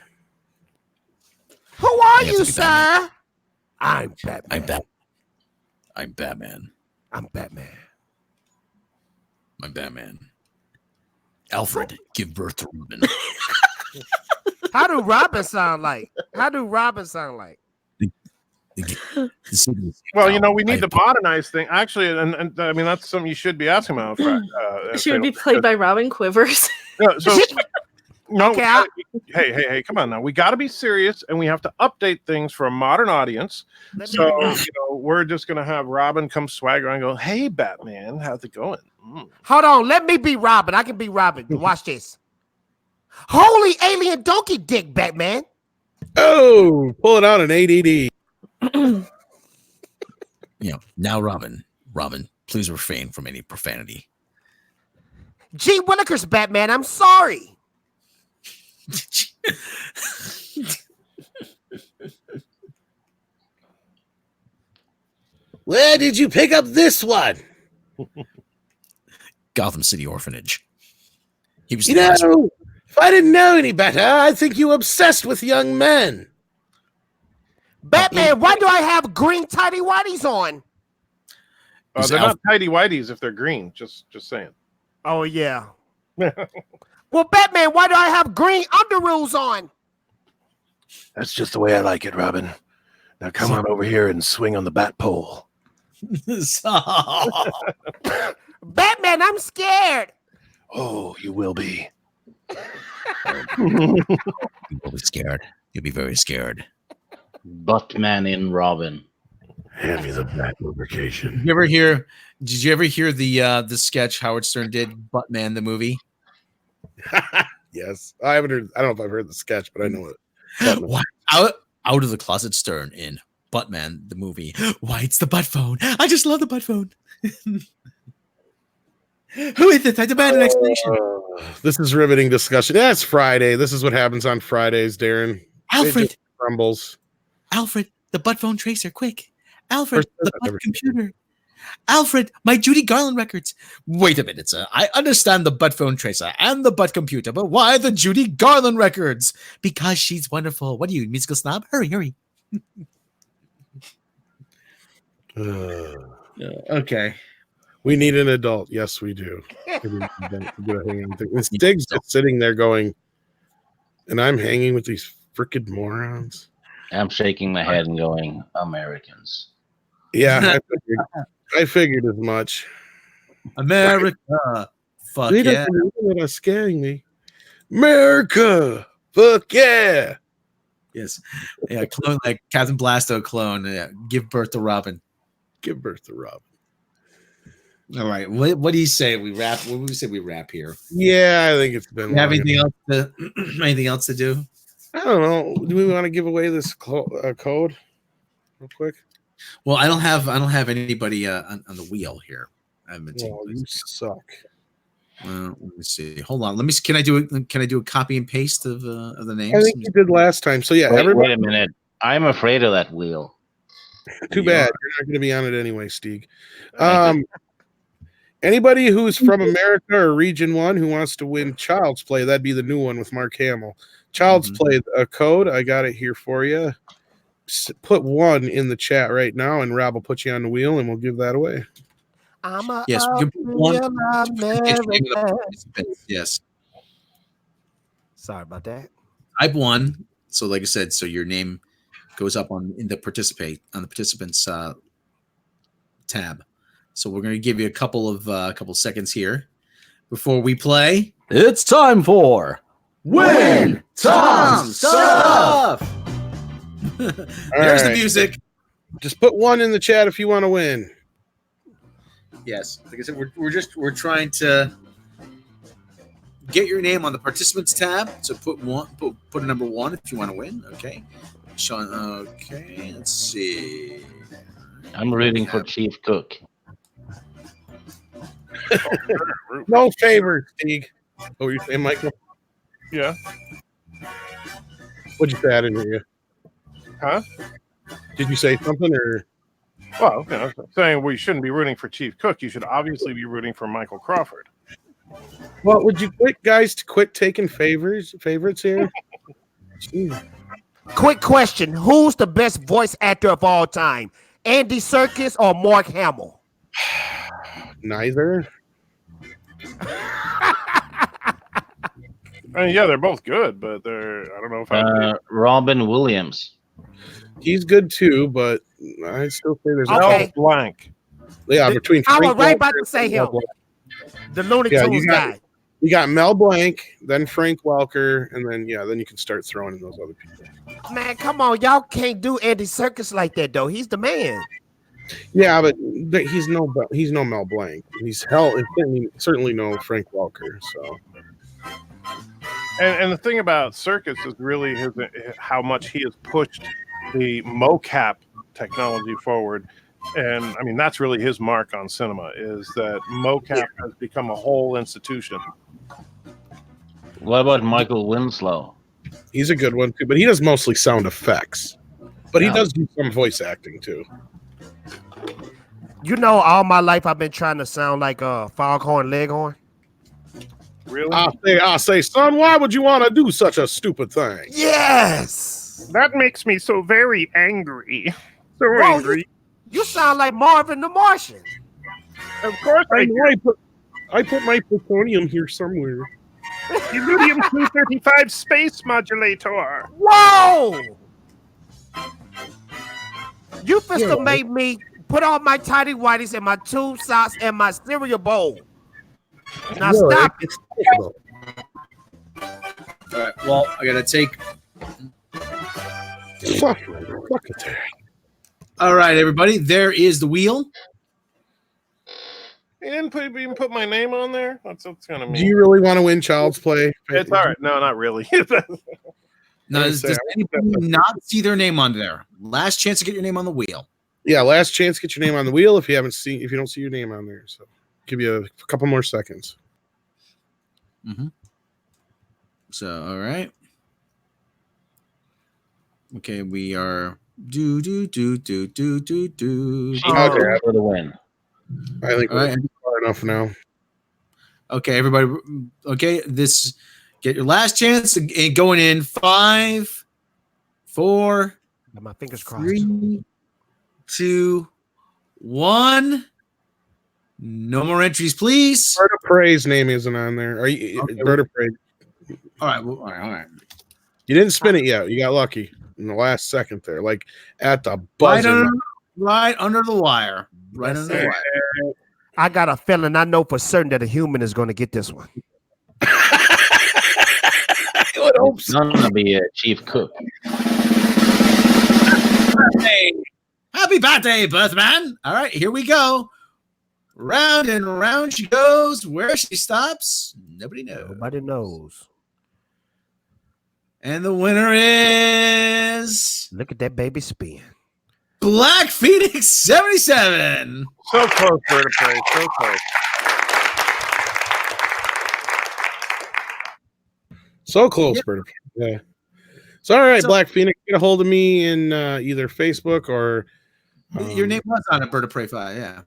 Who are You have you, to be sir? Batman. I'm Batman. I'm Batman. I'm Batman. I'm Batman. Alfred, give birth to Robin. How do Robin sound like? How do Robin sound like? Well, you know, we need to modernize thing. Actually, and I mean, that's something you should be asking about. She would be played by Robin Quivers. No, so no, Okay, hey, come on now. We got to be serious, and we have to update things for a modern audience. Let me- So, you know, we're just gonna have Robin come swagger and go, "Hey, Batman, how's it going?" Hold on, let me be Robin. I can be Robin. Watch this. Holy alien donkey dick, Batman. Oh, pulling out an ADD. Now, Robin, please refrain from any profanity. Gee Willikers, Batman, I'm sorry. Where did you pick up this one? Gotham City Orphanage. He was You know, if I didn't know any better, I'd think you were obsessed with young men. Batman, why do I have green tidy whities on? They're not tidy whities if they're green. Just saying. Oh, yeah. Well, Batman, why do I have green underoos on? That's just the way I like it, Robin. Now come on over here and swing on the bat pole. Batman, I'm scared. Oh, you will be. You'll be scared. You'll be very scared. Batman in Robin. Hand me the bat lubrication. Did you ever hear the sketch Howard Stern did, Buttman the movie? Yes, I haven't heard. I don't know if I've heard the sketch, but I know it. Why, out of the closet Stern in Buttman the movie. Why, it's the butt phone. I just love the butt phone. Who is it? I demand an explanation. This is riveting discussion. Yeah, it's Friday. This is what happens on Fridays, Darren. Alfred, It just crumbles. Alfred, the butt phone tracer, quick. Alfred, First, the I've butt never computer. Alfred, my Judy Garland records. Wait a minute, sir. I understand the butt phone tracer and the butt computer, but why the Judy Garland records? Because she's wonderful. What are you, musical snob? Hurry. Okay. We need an adult. Yes, we do. This Dig's just sitting there going, and I'm hanging with these freaking morons. I'm shaking my head and going, Americans. Yeah, I figured as much. America. Fuck They yeah. don't believe that are scaring me. America. Fuck yeah. Yes. Yeah, clone like Captain Blasto clone. Yeah. Give birth to Robin. Give birth to Robin. All right. What do you say? We wrap. What would we say we wrap here? Yeah, I think it's been. You have long anything else to anything else to do? I don't know. Do we want to give away this code real quick? Well, I don't have anybody on the wheel here. I haven't been taking You suck. let me see. Hold on. Let me. Can I do a copy and paste of the names? I think you did last time. So yeah, Wait a minute. I'm afraid of that wheel. Too bad. You're not going to be on it anyway, Stieg. Anybody who's from America or Region 1 who wants to win Child's Play, that'd be the new one with Mark Hamill. Child's Play, a code. I got it here for you. Put 1 in the chat right now, and Rob will put you on the wheel, and we'll give that away. I'm a yes. Yes. Sorry about that. Type 1. So, like I said, so your name goes up on the participants tab. So we're going to give you a couple of seconds here before we play. It's time for Win Tom Stuff. There's the music. Just put 1 in the chat if you want to win. Yes, like I said, we're trying to get your name on the participants tab. So put a number 1 if you want to win. Okay, Sean. Okay, let's see. I'm rooting for Chief Cook. No favors, Stieg. Oh, you saying, Michael? Yeah. What'd you say? I didn't hear you. Huh? Did you say something or? Well, I'm saying we shouldn't be rooting for Chief Cook. You should obviously be rooting for Michael Crawford. Well, would you quit taking favorites here? Quick question: who's the best voice actor of all time? Andy Serkis or Mark Hamill? Neither. I mean, yeah, they're both good, but I don't know if Robin Williams. He's good too, but I still say there's Okay. a blank. Yeah, between I was Frank right Welker about to say him. and The Looney Yeah, Tunes guy. you got Mel Blanc, then Frank Welker, and then then you can start throwing in those other people. Man, come on, y'all can't do Andy Serkis like that though. He's the man. Yeah, but he's no Mel Blanc. He's certainly no Frank Welker. So. And the thing about Circus is really how much he has pushed the mocap technology forward. And I mean, that's really his mark on cinema, is that mocap has become a whole institution. What about Michael Winslow? He's a good one too, but he does mostly sound effects. But he does do some voice acting too. You know, all my life I've been trying to sound like Foghorn Leghorn. Really? I'll say, son, why would you want to do such a stupid thing? Yes. That makes me so very angry. So Whoa, angry. You sound like Marvin the Martian. Of course I put my plutonium here somewhere. Iridium 235 space modulator. Whoa! You have made me put on my tidy whities and my 2 socks and my cereal bowl. Now stop it. All right. Well, I gotta take. Fuck it. All right, everybody. There is the wheel. You didn't even put my name on there? That's kind of mean. Do you really want to win Child's Play? It's all right. No, not really. No, does anybody not see their name on there? Last chance to get your name on the wheel. Yeah, last chance to get your name on the wheel if you don't see your name on there. So give you a couple more seconds. Mm-hmm. So, all right. Okay, we are do. Okay, for the win. I think we're far enough now. Okay, everybody. Okay, get your last chance and going in 5, 4, my fingers crossed. 3, 2, 1. No more entries, please. Bird of Prey's name isn't on there. Are you Bird of Prey? All right. Well, all right. You didn't spin it yet. You got lucky in the last second there, like at the buzzer. Right under the wire. Right under the wire. I got a feeling I know for certain that a human is going to get this one. It's gonna be a chief cook. Happy birthday, Birthman. All right, here we go. Round and round she goes. Where she stops, nobody knows. Nobody knows. And the winner is... Look at that baby spin. Black Phoenix 77. So close, Bird of Prey. So close. So close, Bird. Yeah. So all right, Black Phoenix, get a hold of me in either Facebook or your name was on it, Bird of Prey 5, yeah.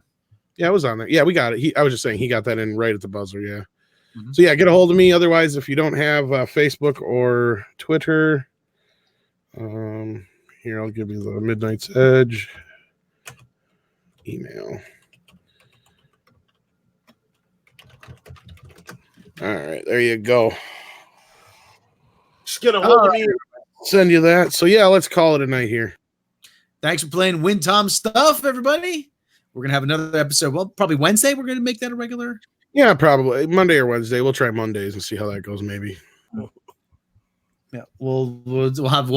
Yeah, I was on there. Yeah, we got it. I was just saying he got that in right at the buzzer, yeah. So yeah, get a hold of me. Otherwise, if you don't have Facebook or Twitter, here, I'll give you the Midnight's Edge email. All right, there you go. Just get a hold of me. Send you that. So yeah, let's call it a night here. Thanks for playing Win Tom Stuff, everybody. We're gonna have another episode. Well, probably Wednesday. We're gonna make that a regular. Yeah, probably Monday or Wednesday. We'll try Mondays and see how that goes. Maybe. Yeah, we'll have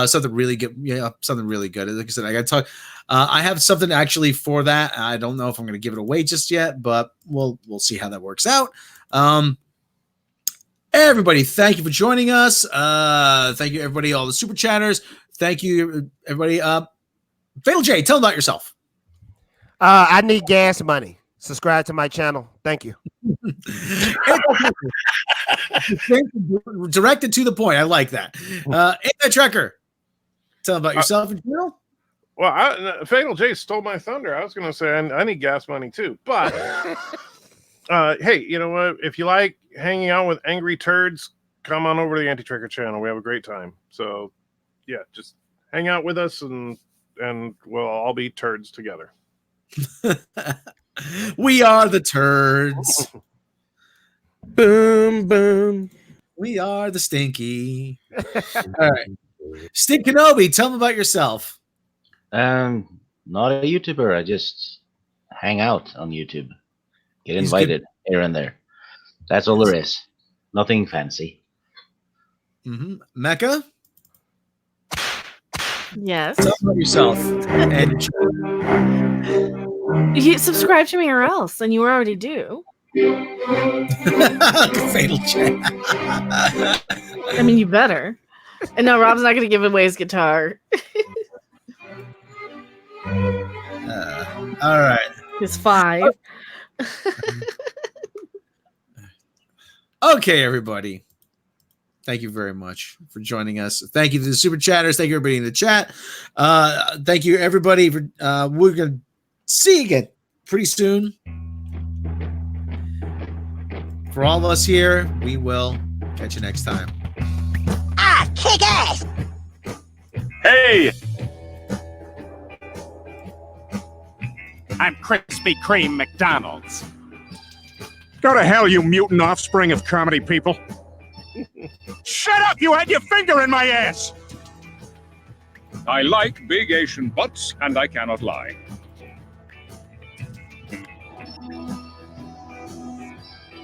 something really good. Yeah, something really good. Like I said, I got to talk. I have something actually for that. I don't know if I'm going to give it away just yet, but we'll see how that works out. Everybody, thank you for joining us. Thank you, everybody, all the super chatters. Thank you, everybody. Fatal J, tell them about yourself. I need gas money. Subscribe to my channel. Thank you. Directed to the point. I like that. Anti-Trekker, tell them about yourself and general. Well, Fatal J stole my thunder. I was going to say I need gas money too. But hey, you know what? If you like hanging out with angry turds, come on over to the Anti-Trekker channel. We have a great time. So, yeah, just hang out with us and we'll all be turds together. We are the turds. Boom, boom. We are the stinky. All right. Stink Kenobi, tell them about yourself. Not a YouTuber. I just hang out on YouTube. Get invited here and there. That's all there is. Nothing fancy. Mecca? Yes. Tell them about yourself. And you subscribe to me or else, and you already do. Fatal J. I mean, you better. And no, Rob's not going to give away his guitar. All right. His 5. Okay, everybody. Thank you very much for joining us. Thank you to the super chatters. Thank you, everybody in the chat. Thank you, everybody. For we're going to see you again pretty soon. For all of us here, we will catch you next time. Ah, kick ass! Hey! I'm Krispy Kreme McDonald's. Go to hell, you mutant offspring of comedy people. Shut up! You had your finger in my ass! I like big Asian butts, and I cannot lie.